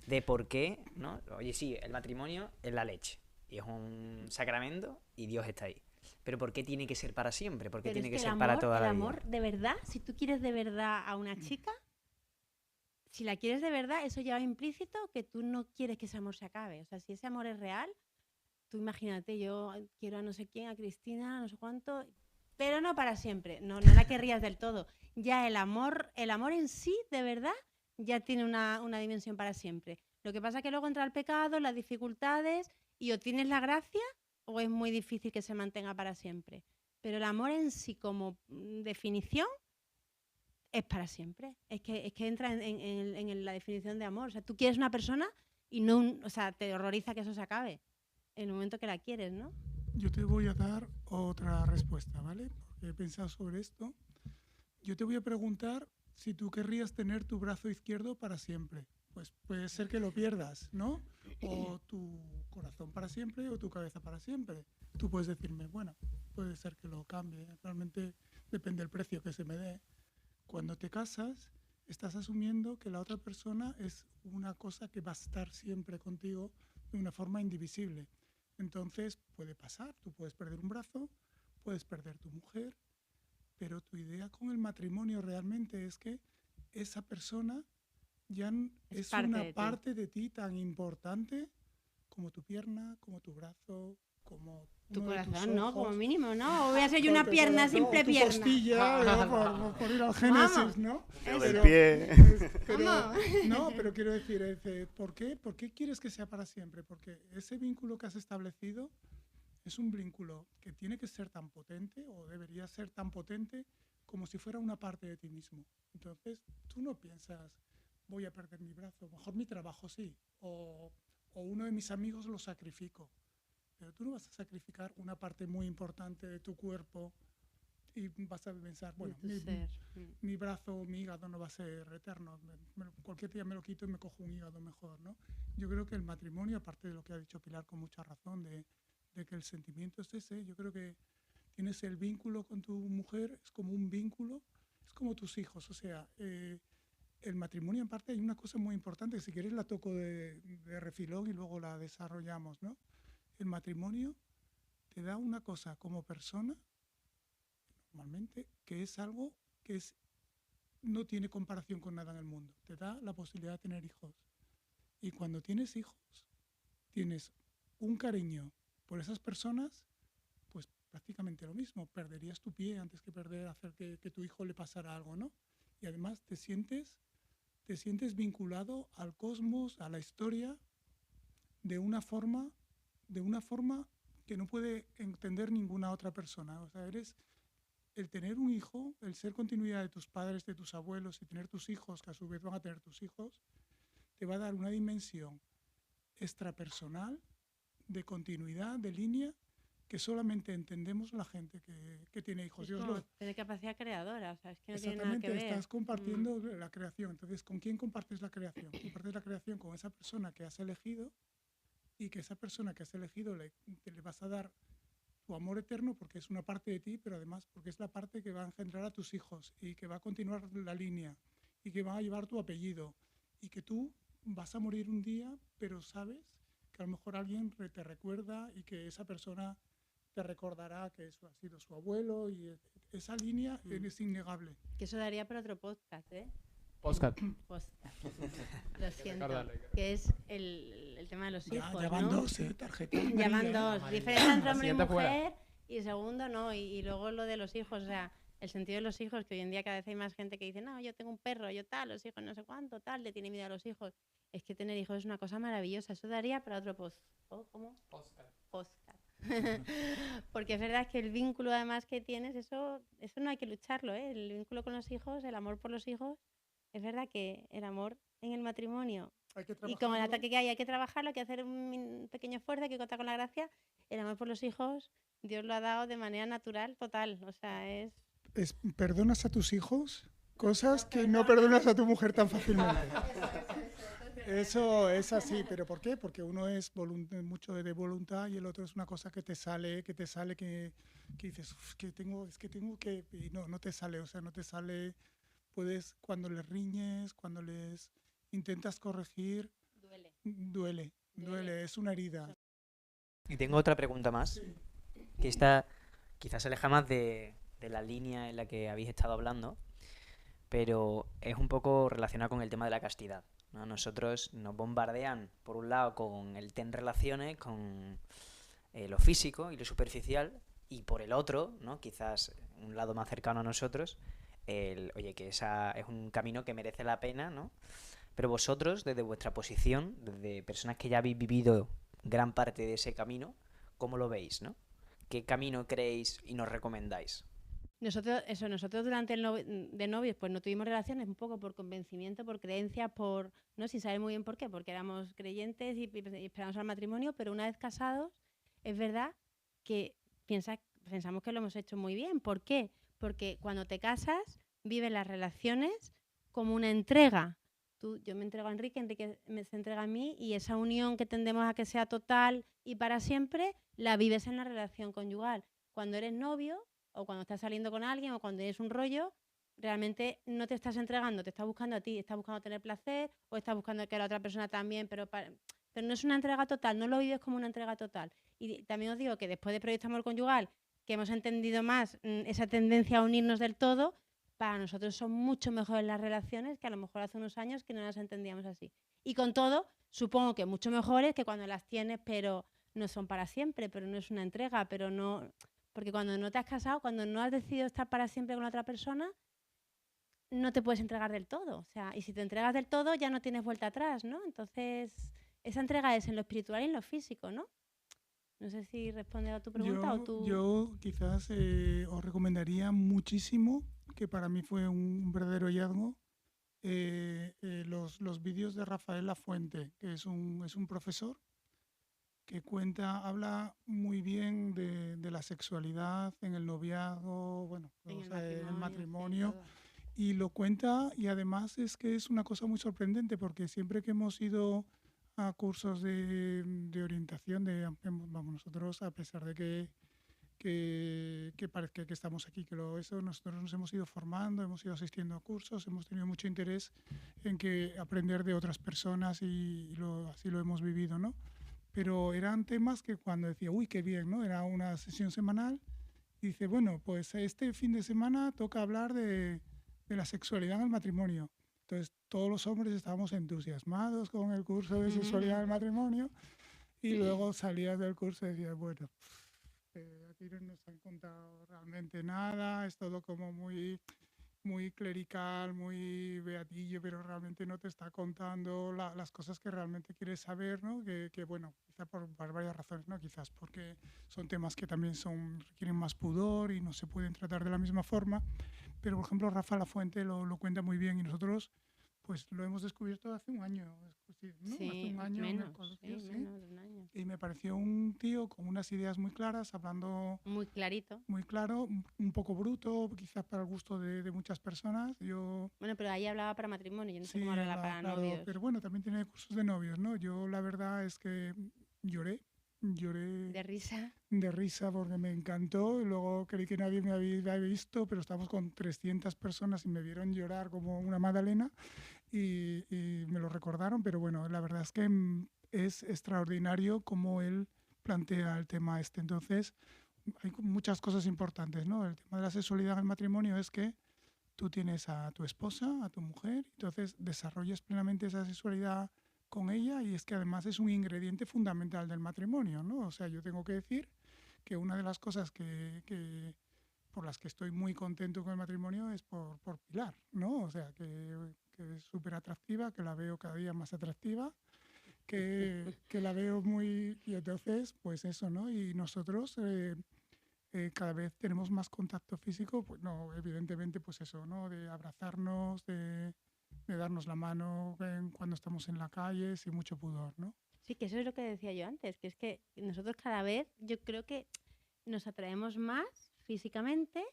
De por qué, ¿no? Oye, sí, el matrimonio es la leche y es un sacramento y Dios está ahí. Pero ¿por qué tiene que ser para siempre? ¿Por qué Pero tiene es que el ser amor, para toda el la vida? amor de verdad, si tú quieres de verdad a una chica, si la quieres de verdad, eso lleva implícito que tú no quieres que ese amor se acabe. O sea, si ese amor es real, tú imagínate, yo quiero a no sé quién, a Cristina, no sé cuánto, pero no para siempre, no la querrías del todo. Ya el amor en sí, de verdad, ya tiene una dimensión para siempre. Lo que pasa es que luego entra el pecado, las dificultades, y o tienes la gracia o es muy difícil que se mantenga para siempre. Pero el amor en sí como definición es para siempre. Es que entra en la definición de amor. O sea, tú quieres una persona y no, o sea, te horroriza que eso se acabe en el momento que la quieres, ¿no? Yo te voy a dar otra respuesta, ¿vale? Porque he pensado sobre esto. Yo te voy a preguntar si tú querrías tener tu brazo izquierdo para siempre. Pues puede ser que lo pierdas, ¿no? O tu corazón para siempre o tu cabeza para siempre. Tú puedes decirme, bueno, puede ser que lo cambie. Realmente depende del precio que se me dé. Cuando te casas, estás asumiendo que la otra persona es una cosa que va a estar siempre contigo de una forma indivisible. Entonces puede pasar, tú puedes perder un brazo, puedes perder tu mujer, pero tu idea con el matrimonio realmente es que esa persona ya es parte una de ti. parte de ti tan importante como tu pierna, como tu brazo, como Tu uno de tus corazón, ¿no? Como ojos, mínimo, ¿no? O voy a ser yo una tu pierna, corazón, simple o tu pierna. costilla, ¿no? por ir al Génesis, ¿no? Lo del Pero- pie. Vamos. no, pero quiero decir, ¿por qué? ¿Por qué quieres que sea para siempre? Porque ese vínculo que has establecido es un vínculo que tiene que ser tan potente o debería ser tan potente como si fuera una parte de ti mismo. Entonces, tú no piensas, voy a perder mi brazo, mejor mi trabajo sí, o uno de mis amigos lo sacrifico, pero tú no vas a sacrificar una parte muy importante de tu cuerpo y vas a pensar, bueno, De tu ser. mi brazo o mi hígado no va a ser eterno, cualquier día me lo quito y me cojo un hígado mejor, ¿no? Yo creo que el matrimonio, aparte de lo que ha dicho Pilar con mucha razón, de que el sentimiento es ese, yo creo que tienes el vínculo con tu mujer, es como un vínculo, es como tus hijos, o sea, el matrimonio en parte hay una cosa muy importante, si quieres la toco de refilón y luego la desarrollamos, ¿no? El matrimonio te da una cosa como persona, normalmente, que es algo que no tiene comparación con nada en el mundo, te da la posibilidad de tener hijos. Y cuando tienes hijos, tienes un cariño por esas personas, pues prácticamente lo mismo. Perderías tu pie antes que hacer que tu hijo le pasara algo, ¿no? Y además te sientes vinculado al cosmos, a la historia, de una forma que no puede entender ninguna otra persona. O sea, el tener un hijo, el ser continuidad de tus padres, de tus abuelos y tener tus hijos, que a su vez van a tener tus hijos, te va a dar una dimensión extrapersonal, de continuidad, de línea, que solamente entendemos la gente que tiene hijos. Es Dios como tener capacidad creadora, o sea, es que no tiene nada que exactamente, ver. estás compartiendo la creación. Entonces, ¿con quién compartes la creación? Compartes la creación con esa persona que has elegido y que esa persona que has elegido le vas a dar tu amor eterno porque es una parte de ti, pero además porque es la parte que va a engendrar a tus hijos y que va a continuar la línea y que va a llevar tu apellido y que tú vas a morir un día, pero sabes que a lo mejor alguien te recuerda y que esa persona te recordará que eso ha sido su abuelo y esa línea es innegable. Que eso daría para otro podcast, ¿eh? Podcast. Podcast. Lo siento. Recordarle. Que es el tema de los hijos, Ya van ¿no? dos, tarjeta. Ya van amarilla. dos. Diferencia entre La hombre y siguiente mujer fuera. y segundo no. Y luego lo de los hijos, o sea, el sentido de los hijos, que hoy en día cada vez hay más gente que dice, no, yo tengo un perro, yo tal, los hijos no sé cuánto, tal, le tiene miedo a los hijos. Es que tener hijos es una cosa maravillosa. Eso daría para otro post. ¿Cómo? Podcast. Porque es verdad que el vínculo además que tienes, eso no hay que lucharlo, ¿eh? El vínculo con los hijos, el amor por los hijos, es verdad que el amor en el matrimonio Hay que y con el trabajarlo. ataque que hay que trabajarlo, hay que hacer un pequeño esfuerzo, hay que contar con la gracia. El amor por los hijos, Dios lo ha dado de manera natural, total. O sea, ¿Perdonas a tus hijos? Cosas que no perdonas a tu mujer tan fácilmente. Eso es así, pero ¿por qué? Porque uno es mucho de voluntad y el otro es una cosa que te sale, que dices, "Uf, es que tengo que, y no te sale, o sea, no te sale, puedes, cuando les riñes, cuando les intentas corregir, duele, es una herida. Y tengo otra pregunta más, que esta quizás se aleja más de la línea en la que habéis estado hablando, pero es un poco relacionado con el tema de la castidad, ¿no? Nosotros nos bombardean, por un lado, con el ten relaciones, con lo físico y lo superficial, y por el otro, ¿no? Quizás un lado más cercano a nosotros, oye, que esa es un camino que merece la pena, ¿no? Pero vosotros, desde vuestra posición, desde personas que ya habéis vivido gran parte de ese camino, ¿cómo lo veis, no? ¿Qué camino creéis y nos recomendáis? nosotros durante de novios pues no tuvimos relaciones un poco por convencimiento, por creencia, no sin saber muy bien por qué, porque éramos creyentes y esperamos al matrimonio, pero una vez casados es verdad que pensamos que lo hemos hecho muy bien. ¿Por qué? Porque cuando te casas vives las relaciones como una entrega. Yo me entrego a Enrique se entrega a mí, y esa unión que tendemos a que sea total y para siempre la vives en la relación conyugal. Cuando eres novio o cuando estás saliendo con alguien o cuando eres un rollo, realmente no te estás entregando, te estás buscando a ti, estás buscando tener placer o estás buscando que la otra persona también, pero no es una entrega total, no lo vives como una entrega total. Y también os digo que después de Proyecto Amor Conyugal, que hemos entendido más esa tendencia a unirnos del todo, para nosotros son mucho mejores las relaciones que a lo mejor hace unos años que no las entendíamos así. Y con todo, supongo que mucho mejores que cuando las tienes, pero no son para siempre, pero no es una entrega, pero no... Porque cuando no te has casado, cuando no has decidido estar para siempre con otra persona, no te puedes entregar del todo. O sea, y si te entregas del todo, ya no tienes vuelta atrás, ¿no? Entonces, esa entrega es en lo espiritual y en lo físico, ¿no? No sé si responde a tu pregunta o tú... Yo quizás os recomendaría muchísimo, que para mí fue un verdadero hallazgo, los vídeos de Rafael Lafuente, que es un profesor que habla muy bien de la sexualidad en el noviazgo, bueno, En o el sea, en el sí, matrimonio, todo. y lo cuenta, y además es que es una cosa muy sorprendente, porque siempre que hemos ido a cursos de orientación, vamos, nosotros, a pesar de que parezca que estamos aquí, nosotros nos hemos ido formando, hemos ido asistiendo a cursos, hemos tenido mucho interés en que aprender de otras personas y así lo hemos vivido, ¿no? Pero eran temas que cuando decía, uy, qué bien, ¿no? Era una sesión semanal y dice, bueno, pues este fin de semana toca hablar de la sexualidad en el matrimonio. Entonces todos los hombres estábamos entusiasmados con el curso de sexualidad en el matrimonio y luego salías del curso y decías, bueno, aquí no nos han contado realmente nada, es todo como muy clerical, muy beatillo, pero realmente no te está contando las cosas que realmente quieres saber, ¿no? Que bueno, quizá por varias razones, ¿no? Quizás porque son temas que también requieren más pudor y no se pueden tratar de la misma forma, pero por ejemplo Rafa Lafuente lo cuenta muy bien y nosotros pues lo hemos descubierto hace un año, ¿no? Sí, hace un año en el menos, colegio, sí. menos de un año. Y me pareció un tío con unas ideas muy claras, hablando Muy clarito. muy claro, un poco bruto, quizás para el gusto de muchas personas. Bueno, pero ahí hablaba para matrimonio, yo no sé Sí, cómo hablará para claro, novios. pero bueno, también tiene cursos de novios, ¿no? Yo la verdad es que lloré De risa. de risa porque me encantó y luego creí que nadie me había visto, pero estábamos con 300 personas y me vieron llorar como una magdalena y me lo recordaron, pero bueno, la verdad es que es extraordinario cómo él plantea el tema este. Entonces, hay muchas cosas importantes, ¿no? El tema de la sexualidad en el matrimonio es que tú tienes a tu esposa, a tu mujer, entonces desarrollas plenamente esa sexualidad con ella y es que además es un ingrediente fundamental del matrimonio, ¿no? O sea, yo tengo que decir que una de las cosas por las que estoy muy contento con el matrimonio es por Pilar, ¿no? O sea, que es súper atractiva, que la veo cada día más atractiva, que la veo muy... Y entonces, pues eso, ¿no? Y nosotros cada vez tenemos más contacto físico, pues no, evidentemente, pues eso, ¿no? De abrazarnos, de darnos la mano cuando estamos en la calle, sin mucho pudor, ¿no? Sí, que eso es lo que decía yo antes, que es que nosotros cada vez, yo creo que nos atraemos más físicamente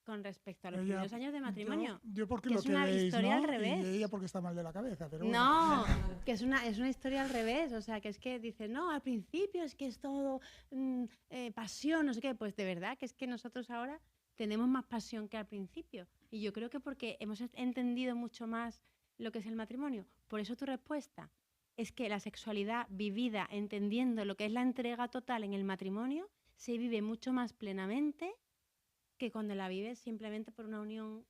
con respecto a los primeros años de matrimonio. Yo porque que lo es una queréis, historia ¿no? al revés. Y ella porque está mal de la cabeza, pero bueno. No, que es una historia al revés, o sea, que es que dices, no, al principio es que es todo pasión, no sé qué, pues de verdad que es que nosotros ahora tenemos más pasión que al principio. Y yo creo que porque hemos entendido mucho más lo que es el matrimonio. Por eso tu respuesta es que la sexualidad vivida entendiendo lo que es la entrega total en el matrimonio se vive mucho más plenamente que cuando la vives simplemente por una unión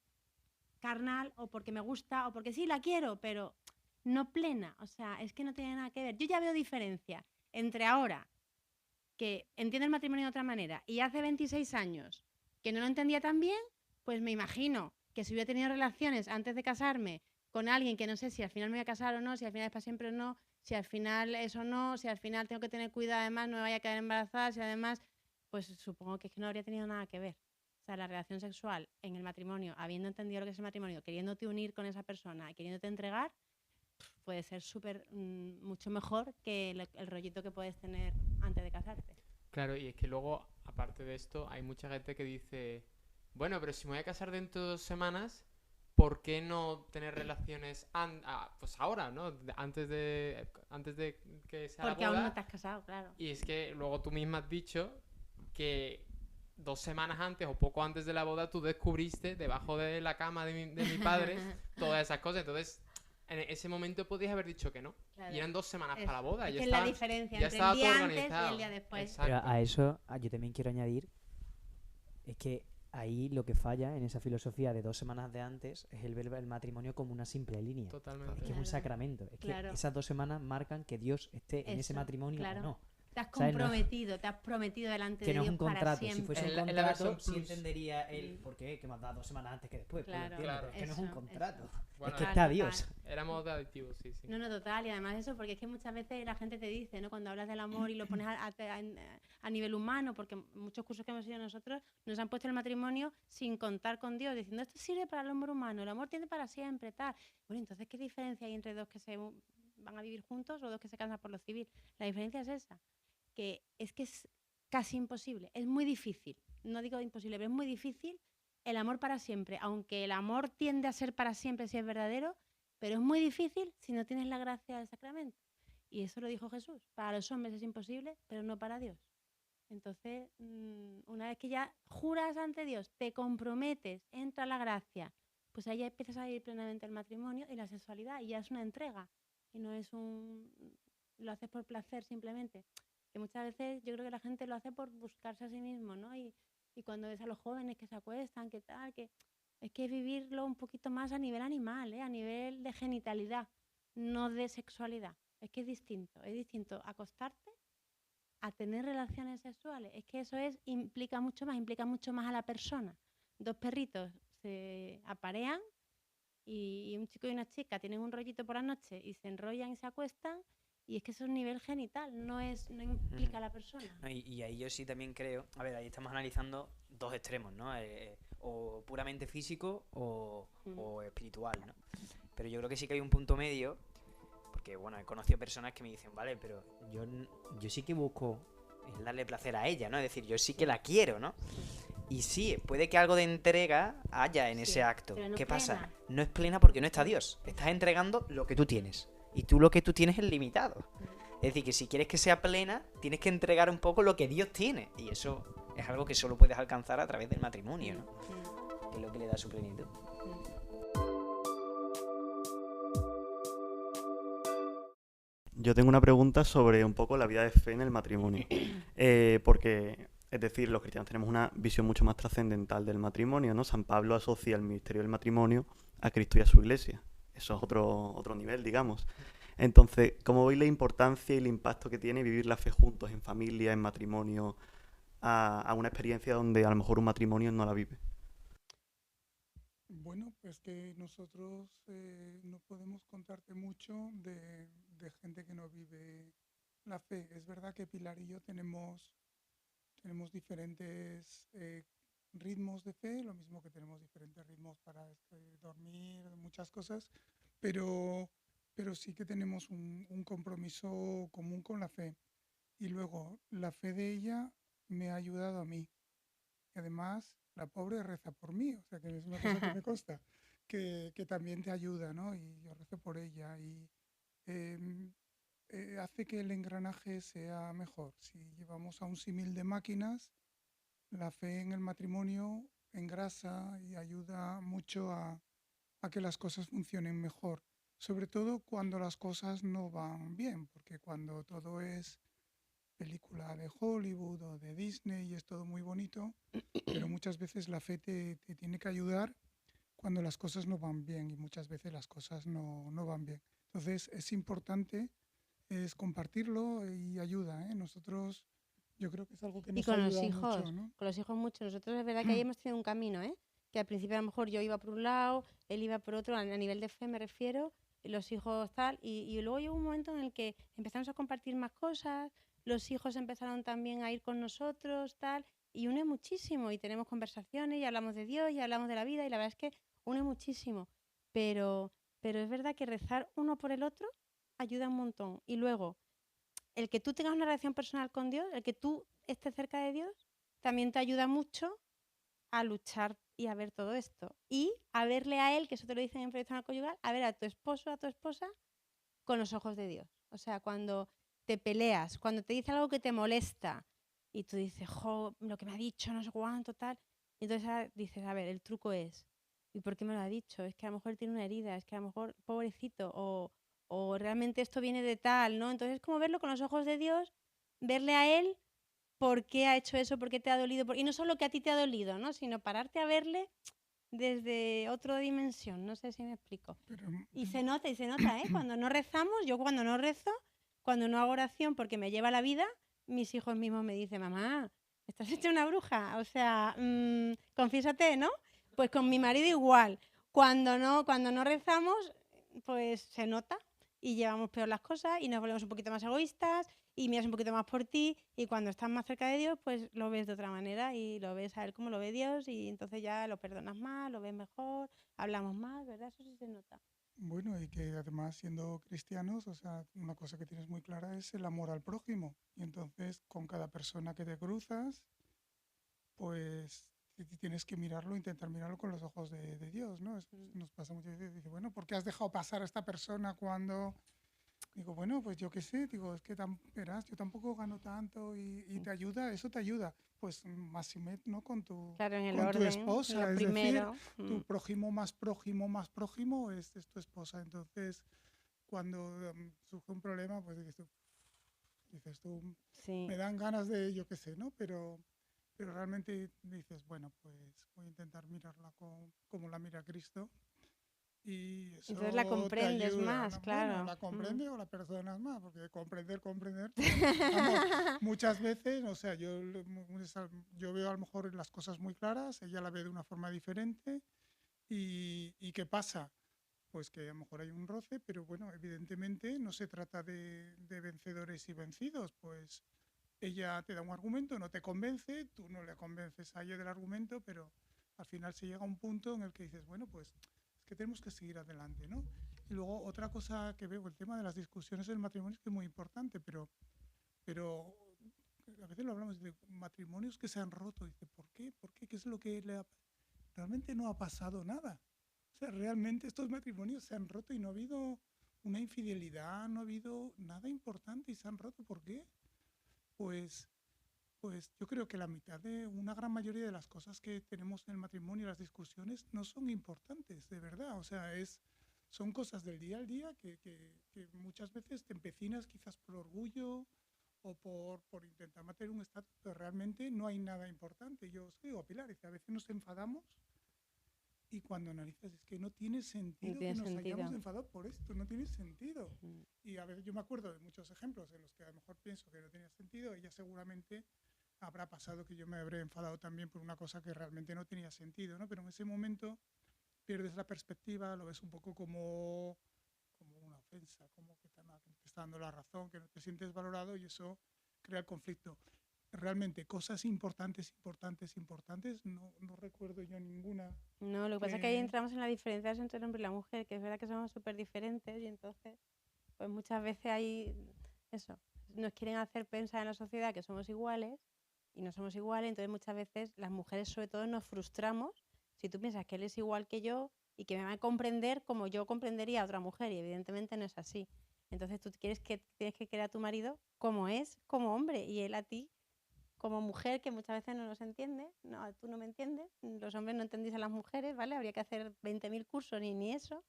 carnal o porque me gusta o porque sí la quiero, pero no plena. O sea, es que no tiene nada que ver. Yo ya veo diferencia entre ahora que entiendo el matrimonio de otra manera y hace 26 años que no lo entendía tan bien, pues me imagino que si hubiera tenido relaciones antes de casarme con alguien que no sé si al final me voy a casar o no, si al final es para siempre o no, si al final eso no, si al final tengo que tener cuidado además, no me vaya a quedar embarazada, si además, pues supongo que es que no habría tenido nada que ver. O sea, la relación sexual en el matrimonio, habiendo entendido lo que es el matrimonio, queriéndote unir con esa persona, queriéndote entregar, puede ser mucho mejor que el rollito que puedes tener antes de casarte. Claro, y es que luego, aparte de esto, hay mucha gente que dice, bueno, pero si me voy a casar dentro de 2 semanas, ¿por qué no tener relaciones pues ahora, ¿no? Antes de que sea la Porque boda? aún no te has casado, claro. Y es que luego tú misma has dicho que 2 semanas antes o poco antes de la boda tú descubriste debajo de la cama de mi padre todas esas cosas. Entonces, en ese momento podías haber dicho que no. Claro. Y eran 2 semanas para la boda. Es Ya que es estaba, la diferencia ya entre estaba el día todo antes y organizado. el día después. Exacto. Pero a eso yo también quiero añadir, es que ahí lo que falla en esa filosofía de 2 semanas de antes es el ver el matrimonio como una simple línea. Es Totalmente. que es un Claro. sacramento. Es Claro. que esas 2 semanas marcan que Dios esté en ese Eso, matrimonio claro. o no. Te has ¿Sabes? No- comprometido, te has prometido delante Que de no es Dios un para contrato. Si siempre. fuese un En la contrato, versión sí plus. entendería él Mm. por qué, que me has dado 2 semanas antes que después. Pues lo Claro, entiendo, Claro. pero es que no es un eso, contrato. Bueno, Es que Total, está total. Dios. éramos de adictivos, sí, sí. No, no, total. Y además eso, porque es que muchas veces la gente te dice, ¿no? Cuando hablas del amor y lo pones a nivel humano, porque muchos cursos que hemos ido nosotros nos han puesto el matrimonio sin contar con Dios, diciendo esto sirve para el hombre humano, el amor tiene para siempre, tal. Bueno, entonces, ¿qué diferencia hay entre dos que se van a vivir juntos o dos que se casan por lo civil? La diferencia es esa, que es casi imposible, es muy difícil. No digo imposible, pero es muy difícil el amor para siempre, aunque el amor tiende a ser para siempre si es verdadero, pero es muy difícil si no tienes la gracia del sacramento. Y eso lo dijo Jesús. Para los hombres es imposible, pero no para Dios. Entonces, una vez que ya juras ante Dios, te comprometes, entra la gracia, pues ahí ya empiezas a vivir plenamente el matrimonio y la sexualidad, y ya es una entrega. Y no es lo haces por placer simplemente. Que muchas veces yo creo que la gente lo hace por buscarse a sí mismo, ¿no? Y cuando ves a los jóvenes que se acuestan, que tal, que es que vivirlo un poquito más a nivel animal, a nivel de genitalidad, no de sexualidad. Es que es distinto acostarte a tener relaciones sexuales. Es que eso implica mucho más a la persona. 2 perritos se aparean y un chico y una chica tienen un rollito por la noche y se enrollan y se acuestan, y es que eso es nivel genital, no implica a la persona. No, y ahí yo sí también creo, a ver, ahí estamos analizando 2 extremos, ¿no? O puramente físico o espiritual, ¿no? Pero yo creo que sí que hay un punto medio, porque bueno, he conocido personas que me dicen, vale, pero yo sí que busco el darle placer a ella, ¿no? Es decir, yo sí que la quiero, ¿no? Y sí, puede que algo de entrega haya en Sí, ese acto. pero no ¿Qué pasa? plena. No es plena porque no está Dios. Estás entregando lo que tú tienes. Y tú lo que tú tienes es limitado. Es decir, que si quieres que sea plena, tienes que entregar un poco lo que Dios tiene. Y eso es algo que solo puedes alcanzar a través del matrimonio, ¿no? Que es lo que le da su plenitud. Yo tengo una pregunta sobre un poco la vida de fe en el matrimonio. Porque, es decir, los cristianos tenemos una visión mucho más trascendental del matrimonio, ¿no? San Pablo asocia el ministerio del matrimonio a Cristo y a su iglesia. Eso es otro nivel, digamos. Entonces, ¿cómo veis la importancia y el impacto que tiene vivir la fe juntos, en familia, en matrimonio, a una experiencia donde a lo mejor un matrimonio no la vive? Bueno, pues que nosotros no podemos contarte mucho de gente que no vive la fe. Es verdad que Pilar y yo tenemos diferentes ritmos de fe, lo mismo que tenemos diferentes ritmos para dormir, muchas cosas, pero sí que tenemos un compromiso común con la fe. Y luego, la fe de ella me ha ayudado a mí. Y además, la pobre reza por mí, o sea que es una cosa que me consta, que también te ayuda, ¿no? Y yo rezo por ella y em, hace que el engranaje sea mejor. Si llevamos a un símil de máquinas, la fe en el matrimonio engrasa y ayuda mucho a que las cosas funcionen mejor, sobre todo cuando las cosas no van bien, porque cuando todo es película de Hollywood o de Disney y es todo muy bonito, pero muchas veces la fe te tiene que ayudar cuando las cosas no van bien, y muchas veces las cosas no van bien. Entonces es importante es compartirlo y ayuda, ¿eh? Nosotros, yo creo que es algo que Y nos con los ayuda hijos, mucho, ¿no? con los hijos mucho. Nosotros es verdad que ahí hemos tenido un camino, ¿eh? Que al principio a lo mejor yo iba por un lado, él iba por otro, a nivel de fe me refiero, y los hijos tal, y luego llegó un momento en el que empezamos a compartir más cosas, los hijos empezaron también a ir con nosotros, tal, y une muchísimo, y tenemos conversaciones, y hablamos de Dios, y hablamos de la vida, y la verdad es que une muchísimo. Pero es verdad que rezar uno por el otro ayuda un montón. Y luego, el que tú tengas una relación personal con Dios, el que tú estés cerca de Dios, también te ayuda mucho a luchar y a ver todo esto. Y a verle a él, que eso te lo dicen en proyecto conyugal, a ver a tu esposo, a tu esposa, con los ojos de Dios. O sea, cuando te peleas, cuando te dice algo que te molesta y tú dices, jo, lo que me ha dicho, no sé cuánto, tal. Y entonces dices, a ver, el truco es, ¿y por qué me lo ha dicho? Es que a lo mejor tiene una herida, es que a lo mejor, pobrecito, o realmente esto viene de tal, ¿no? Entonces es como verlo con los ojos de Dios, verle a él por qué ha hecho eso, por qué te ha dolido, y no solo que a ti te ha dolido, ¿no? Sino pararte a verle desde otra dimensión, no sé si me explico. Pero, Y se nota, ¿eh? Cuando no rezamos, yo cuando no rezo, cuando no hago oración porque me lleva la vida, mis hijos mismos me dicen, mamá, estás hecha una bruja, o sea, confiésate, ¿no? Pues con mi marido igual. Cuando no rezamos, pues se nota y llevamos peor las cosas y nos volvemos un poquito más egoístas y miras un poquito más por ti y cuando estás más cerca de Dios, pues lo ves de otra manera y lo ves a Él como lo ve Dios y entonces ya lo perdonas más, lo ves mejor, hablamos más, ¿verdad? Eso sí se nota. bueno, y que además siendo cristianos, o sea, una cosa que tienes muy clara es el amor al prójimo. Y entonces con cada persona que te cruzas, pues tienes que mirarlo, intentar mirarlo con los ojos de Dios, ¿no? Nos pasa muchas veces, dice, bueno, ¿por qué has dejado pasar a esta persona cuando...? Digo, bueno, pues yo qué sé, digo, es que verás, yo tampoco gano tanto y te ayuda, eso te ayuda. Pues más ¿no? Con tu, Claro, en el con tu orden, esposa, lo es primero. decir, tu prójimo es tu esposa. Entonces, cuando surge un problema, pues dices tú, Sí. me dan ganas de, yo qué sé, ¿no? Pero realmente dices, bueno, pues voy a intentar mirarla como la mira Cristo. Y eso Entonces la te comprendes ayuda, más, ¿no? claro. Bueno, la comprende o la perdonas más, porque comprender, vamos, muchas veces, o sea, yo veo a lo mejor las cosas muy claras, ella la ve de una forma diferente, y ¿qué pasa? Pues que a lo mejor hay un roce, pero bueno, evidentemente no se trata de vencedores y vencidos, pues ella te da un argumento, no te convence, tú no le convences a ella del argumento, pero al final se llega a un punto en el que dices, bueno, pues es que tenemos que seguir adelante, ¿no? Y luego otra cosa que veo, el tema de las discusiones del matrimonio es que es muy importante, pero a veces lo hablamos de matrimonios que se han roto, y dice, ¿por qué? ¿Por qué? ¿Qué es lo que realmente no ha pasado nada? O sea, realmente estos matrimonios se han roto y no ha habido una infidelidad, no ha habido nada importante y se han roto. ¿Por qué? Pues yo creo que la mitad de una gran mayoría de las cosas que tenemos en el matrimonio, las discusiones, no son importantes, de verdad. O sea, son cosas del día al día que muchas veces te empecinas quizás por orgullo o por intentar mantener un estatus, pero realmente no hay nada importante. Yo os digo, Pilar, a veces nos enfadamos y cuando analizas es que no tiene sentido que nos hayamos enfadado por esto, no tiene sentido. Y a veces yo me acuerdo de muchos ejemplos en los que a lo mejor pienso que no tenía sentido, ella seguramente habrá pasado que yo me habré enfadado también por una cosa que realmente no tenía sentido, ¿no? Pero en ese momento pierdes la perspectiva, lo ves un poco como una ofensa, como que te está dando la razón, que no te sientes valorado y eso crea el conflicto. Realmente cosas importantes, no recuerdo yo ninguna. No, lo que pasa es que ahí entramos en las diferencias entre el hombre y la mujer, que es verdad que somos súper diferentes y entonces, pues muchas veces hay eso, nos quieren hacer pensar en la sociedad que somos iguales y no somos iguales, entonces muchas veces las mujeres sobre todo nos frustramos si tú piensas que él es igual que yo y que me va a comprender como yo comprendería a otra mujer y evidentemente no es así. Entonces tú tienes que querer a tu marido como es, como hombre, y él a ti como mujer, que muchas veces no nos entiende, no, tú no me entiendes, los hombres no entendéis a las mujeres, ¿vale? Habría que hacer 20.000 cursos ni eso.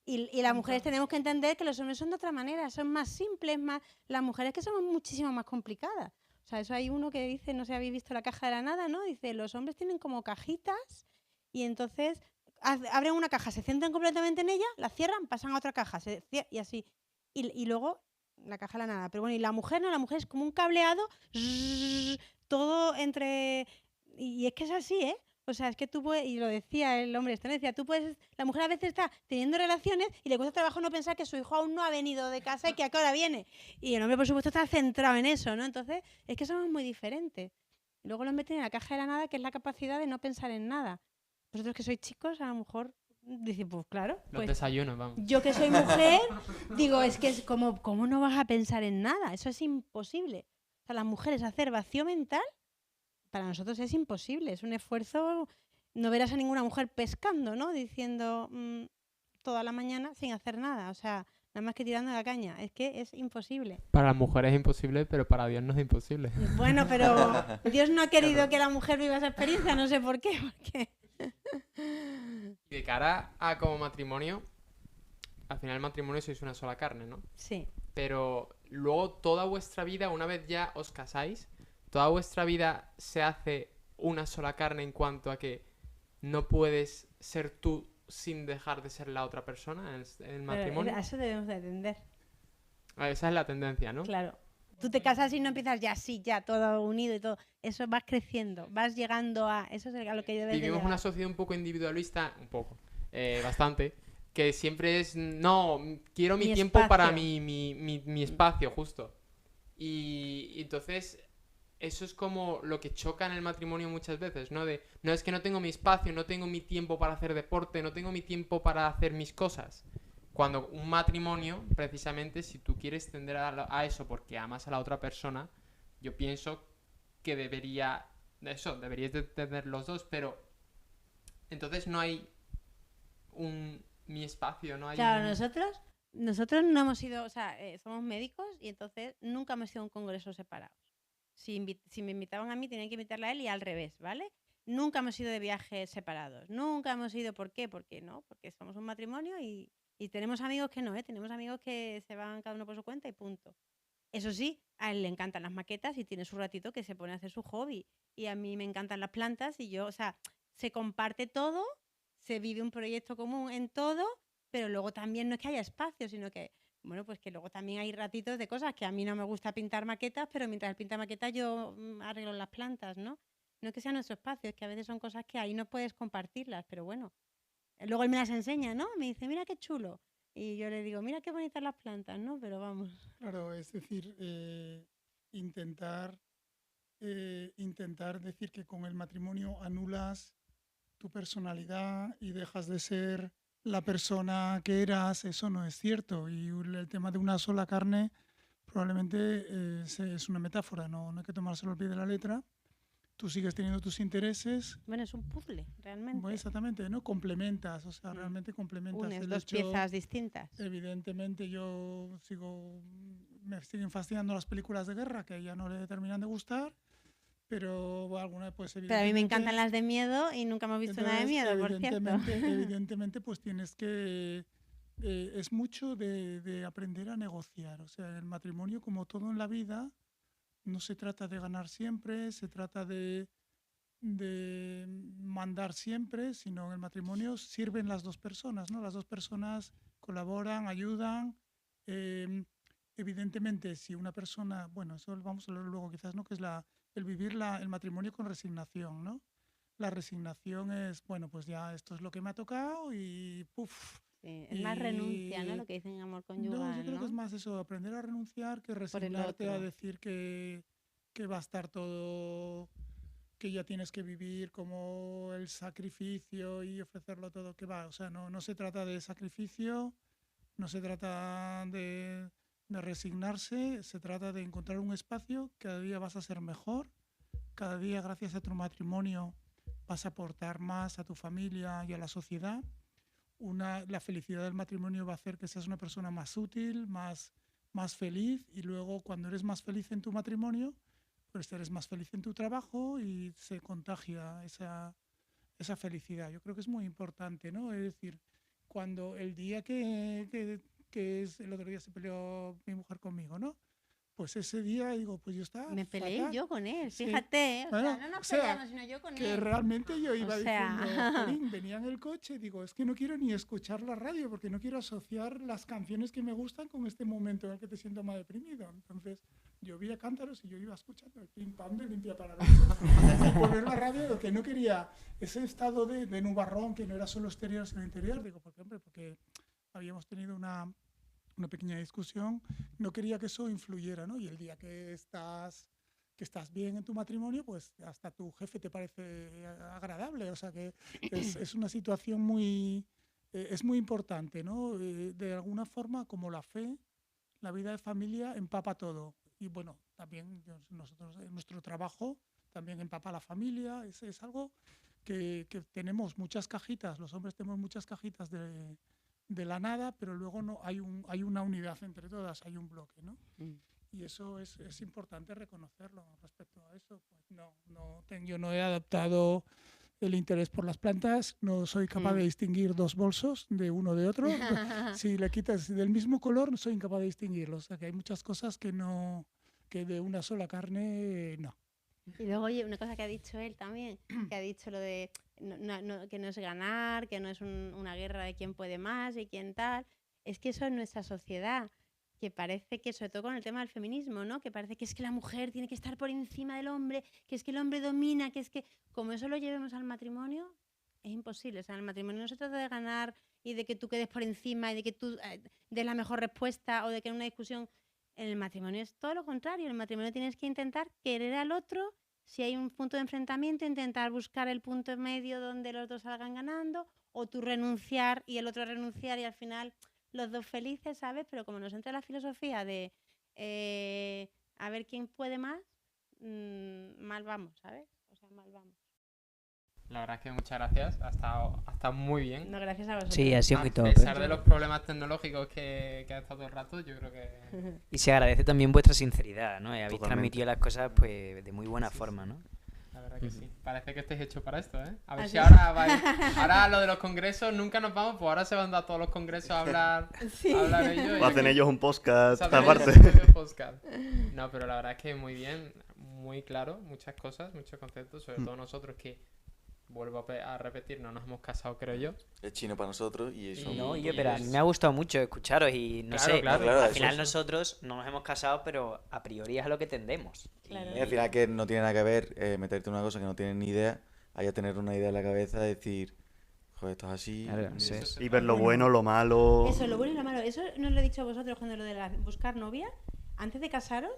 Y las mujeres tenemos que entender que los hombres son de otra manera, son más simples, las mujeres que somos muchísimo más complicadas. O sea, eso hay uno que dice, no sé si habéis visto La caja de la nada, ¿no? Dice, los hombres tienen como cajitas y entonces abren una caja, se centran completamente en ella, la cierran, pasan a otra caja, y así. Y luego la caja de la nada. Pero bueno, y la mujer no, la mujer es como un cableado, todo entre... Y es que es así, ¿eh? O sea, es que tú puedes, y lo decía el hombre, decía, tú puedes, la mujer a veces está teniendo relaciones y le cuesta trabajo no pensar que su hijo aún no ha venido de casa y que a qué hora viene. Y el hombre, por supuesto, está centrado en eso, ¿no? Entonces, es que somos muy diferentes. Y luego los meten en la caja de la nada, que es la capacidad de no pensar en nada. Vosotros que sois chicos, a lo mejor dicen, pues claro. Los pues, desayunos, vamos. Yo que soy mujer, digo, es que es como, ¿cómo no vas a pensar en nada? Eso es imposible. O sea, las mujeres hacer vacío mental, para nosotros es imposible. Es un esfuerzo. No verás a ninguna mujer pescando, ¿no? Diciendo toda la mañana sin hacer nada. O sea, nada más que tirando la caña. Es que es imposible. Para las mujeres es imposible, pero para Dios no es imposible. Bueno, pero Dios no ha querido que la mujer viva esa experiencia. No sé por qué. De cara a como matrimonio, al final el matrimonio sois una sola carne, ¿no? Sí. Pero luego toda vuestra vida, una vez ya os casáis, ¿toda vuestra vida se hace una sola carne en cuanto a que no puedes ser tú sin dejar de ser la otra persona en el Pero matrimonio? a eso debemos de atender. Esa es la tendencia, ¿no? Claro. Tú te casas y no empiezas ya así, ya todo unido y todo. Eso vas creciendo, vas llegando a... Eso es a lo que debes de Vivimos llegar. una sociedad un poco individualista, bastante, que siempre es, no, quiero mi Mi tiempo para espacio. mi espacio, justo. Y entonces, eso es como lo que choca en el matrimonio muchas veces, ¿no? No es que no tengo mi espacio, no tengo mi tiempo para hacer deporte, no tengo mi tiempo para hacer mis cosas. Cuando un matrimonio, precisamente, si tú quieres tender a eso porque amas a la otra persona, yo pienso que deberíais de tener los dos, pero entonces no hay mi espacio, no hay Claro, nosotros no hemos ido, o sea, somos médicos y entonces nunca hemos ido a un congreso separados. Si me invitaban a mí, tenían que invitarle a él y al revés, ¿vale? Nunca hemos ido de viajes separados. Nunca hemos ido, ¿por qué? Porque no, porque somos un matrimonio y tenemos amigos que no, ¿eh? Tenemos amigos que se van cada uno por su cuenta y punto. Eso sí, a él le encantan las maquetas y tiene su ratito que se pone a hacer su hobby. Y a mí me encantan las plantas y yo, o sea, se comparte todo, se vive un proyecto común en todo, pero luego también no es que haya espacio, sino que, bueno, pues que luego también hay ratitos de cosas que a mí no me gusta pintar maquetas, pero mientras él pinta maquetas yo arreglo las plantas, ¿no? No es que sea nuestro espacio, es que a veces son cosas que ahí no puedes compartirlas, pero bueno. Luego él me las enseña, ¿no? Me dice, mira qué chulo. Y yo le digo, mira qué bonitas las plantas, ¿no? Pero vamos. Claro, es decir, intentar, intentar decir que con el matrimonio anulas tu personalidad y dejas de ser la persona que eras, eso no es cierto. Y el tema de una sola carne probablemente es una metáfora, no hay que tomárselo al pie de la letra. Tú sigues teniendo tus intereses. Bueno, es un puzzle, realmente. Bueno, exactamente, ¿no? Complementas, o sea, realmente complementas. Unes el dos hecho, piezas distintas. Evidentemente me siguen fascinando las películas de guerra, que ya no le terminan de gustar, pero alguna pues Pero a mí me encantan las de miedo y nunca hemos visto nada de miedo, por cierto. Evidentemente, pues tienes que... es mucho de aprender a negociar. O sea, el matrimonio, como todo en la vida, no se trata de ganar siempre, se trata de mandar siempre, sino en el matrimonio sirven las dos personas, ¿no? Las dos personas colaboran, ayudan. Evidentemente, si una persona, bueno, eso lo vamos a hablar luego quizás, ¿no? Que es el vivir el matrimonio con resignación, ¿no? La resignación es, bueno, pues ya esto es lo que me ha tocado y ¡puf! Sí, es más renuncia, ¿no? Lo que dicen en amor conyugal, No, yo creo ¿no? que es más eso, aprender a renunciar que Por el resignarte a otro. decir que va a estar todo, que ya tienes que vivir como el sacrificio y ofrecerlo todo, que va. O sea, no se trata de sacrificio, no se trata de resignarse, se trata de encontrar un espacio, cada día vas a ser mejor, cada día gracias a tu matrimonio vas a aportar más a tu familia y a la sociedad. La felicidad del matrimonio va a hacer que seas una persona más útil, más feliz, y luego cuando eres más feliz en tu matrimonio, pues eres más feliz en tu trabajo y se contagia esa felicidad. Yo creo que es muy importante, ¿no? Es decir, cuando el día que es el otro día se peleó mi mujer conmigo, ¿no? Pues ese día digo, pues yo estaba Me peleé fatal. yo con él, Sí. fíjate, ¿eh? O Bueno, sea, no nos peleamos, sino yo con que él. realmente yo iba O sea, diciendo, Jolín, venía en el coche, digo, es que no quiero ni escuchar la radio porque no quiero asociar las canciones que me gustan con este momento en el que te siento más deprimido. Entonces, llovía cántaros y yo iba escuchando el pim pam de limpia parabrisas. Y poner la radio, lo que no quería, ese estado de nubarrón que no era solo exterior sino interior, digo, ¿por qué, hombre? Porque habíamos tenido una pequeña discusión, no quería que eso influyera, ¿no? Y el día que estás bien en tu matrimonio, pues hasta tu jefe te parece agradable, o sea que es una situación es muy importante, ¿no? De alguna forma, como la fe, la vida de familia empapa todo. Y bueno, también nosotros en nuestro trabajo también empapa la familia, es algo que tenemos muchas cajitas, los hombres tenemos muchas cajitas de la nada, pero luego no hay una unidad entre todas, hay un bloque, ¿no? Y eso es importante reconocerlo. Respecto a eso, pues yo no he adaptado el interés por las plantas, no soy capaz de distinguir dos bolsos de uno de otro. Si le quitas del mismo color, soy incapaz de distinguirlos. O sea, que hay muchas cosas que de una sola carne, no. Y luego, oye, una cosa que ha dicho él también, que ha dicho lo de que no es ganar, que no es una guerra de quién puede más y quién tal. Es que eso en nuestra sociedad, que parece que, sobre todo con el tema del feminismo, ¿no? Que parece que es que la mujer tiene que estar por encima del hombre, que es que el hombre domina, que es que, como eso lo llevemos al matrimonio, es imposible. O sea, en el matrimonio no se trata de ganar y de que tú quedes por encima y de que tú des la mejor respuesta o de que en una discusión. En el matrimonio es todo lo contrario. En el matrimonio tienes que intentar querer al otro. Si hay un punto de enfrentamiento, intentar buscar el punto medio donde los dos salgan ganando, o tú renunciar y el otro renunciar y al final los dos felices, ¿sabes? Pero como nos entra la filosofía de a ver quién puede más, mal vamos, ¿sabes? O sea, mal vamos. La verdad es que muchas gracias. Ha estado muy bien. No, gracias a vosotros. Sí, ha sido muy top. A pesar de los problemas tecnológicos que ha estado todo el rato, yo creo que... Y se agradece también vuestra sinceridad, ¿no? Habéis Totalmente. transmitido las cosas pues de muy buena forma, ¿no? La verdad que sí. Parece que estáis hechos para esto, ¿eh? A ver ¿Ah, si sí? ahora vais... Ahora lo de los congresos, nunca nos vamos, pues ahora se van a todos los congresos a hablar, Sí. a hablar ellos. y O hacen aquí- ellos un podcast se hacen aparte. ellos su propio podcast. No, pero la verdad es que muy bien, muy claro, muchas cosas, muchos conceptos, sobre todo nosotros que, vuelvo a repetir, no nos hemos casado, creo yo. Es chino para nosotros y eso. Y- No, y yo, pero a es- mí me ha gustado mucho escucharos y no Claro, sé, claro. Claro, al eso final es. nosotros no nos hemos casado, pero a priori es a lo que tendemos. Claro. Y al final que no tiene nada que ver meterte una cosa que no tienes ni idea, a tener una idea en la cabeza, decir, joder, esto es así. Claro, y sí. eso. Y ver lo bueno, lo malo. Eso, lo bueno y lo malo. Eso no lo he dicho a vosotros cuando lo de buscar novia. Antes de casaros,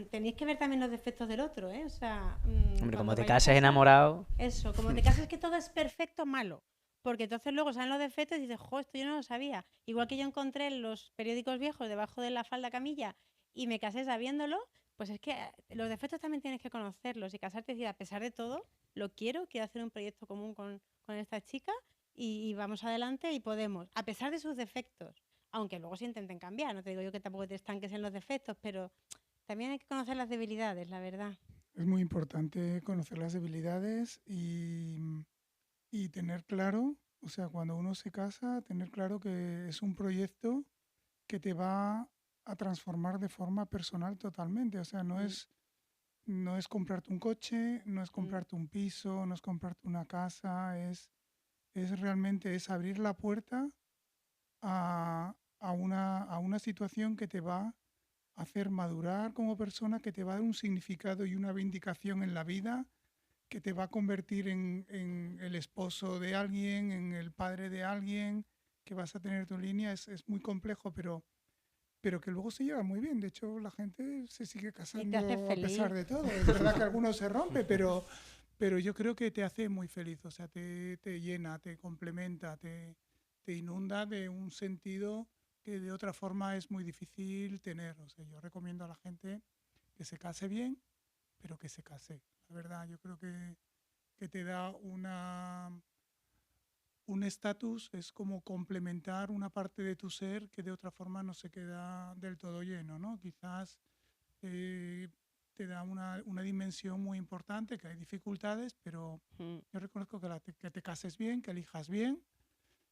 tenéis que ver también los defectos del otro, ¿eh? O sea, Hombre, cuando como te vayas a cases casar- enamorado, Eso, como te casas que todo es perfecto, malo. Porque entonces luego salen los defectos y dices, jo, esto yo no lo sabía. Igual que yo encontré los periódicos viejos debajo de la falda camilla y me casé sabiéndolo, pues es que los defectos también tienes que conocerlos y casarte y decir, a pesar de todo, lo quiero hacer un proyecto común con esta chica y vamos adelante y podemos, a pesar de sus defectos, aunque luego se intenten cambiar. No te digo yo que tampoco te estanques en los defectos, pero también hay que conocer las debilidades, la verdad. Es muy importante conocer las debilidades y tener claro, o sea, cuando uno se casa, tener claro que es un proyecto que te va a transformar de forma personal totalmente. O sea, no es comprarte un coche, no es comprarte un piso, no es comprarte una casa, es realmente es abrir la puerta a una situación que te va a hacer madurar como persona, que te va a dar un significado y una vindicación en la vida, que te va a convertir en el esposo de alguien, en el padre de alguien, que vas a tener tu línea. Es muy complejo, pero que luego se lleva muy bien. De hecho, la gente se sigue casando hace a pesar feliz. de todo. Es verdad que algunos se rompe, pero yo creo que te hace muy feliz. O sea, te llena, te complementa, te inunda de un sentido que de otra forma es muy difícil tener. O sea, yo recomiendo a la gente que se case bien, pero que se case. La verdad, yo creo que te da un estatus, es como complementar una parte de tu ser que de otra forma no se queda del todo lleno, ¿no? Quizás te da una dimensión muy importante, que hay dificultades, pero yo reconozco que te cases bien, que elijas bien,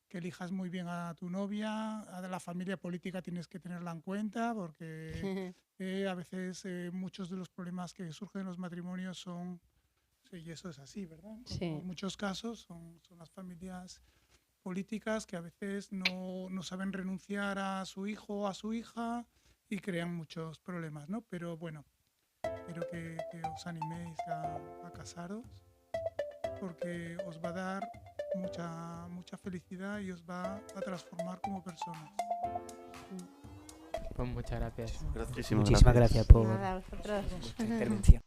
que elijas muy bien a tu novia, a la familia política tienes que tenerla en cuenta, porque a veces muchos de los problemas que surgen en los matrimonios son, sí, y eso es así, ¿verdad? Sí. En muchos casos son las familias políticas que a veces no saben renunciar a su hijo o a su hija y crean muchos problemas, ¿no? Pero bueno, espero que os animéis a casaros, porque os va a dar mucha felicidad y os va a transformar como personas. Pues muchas gracias. muchísimas gracias por Nada, a vosotros. vuestra intervención.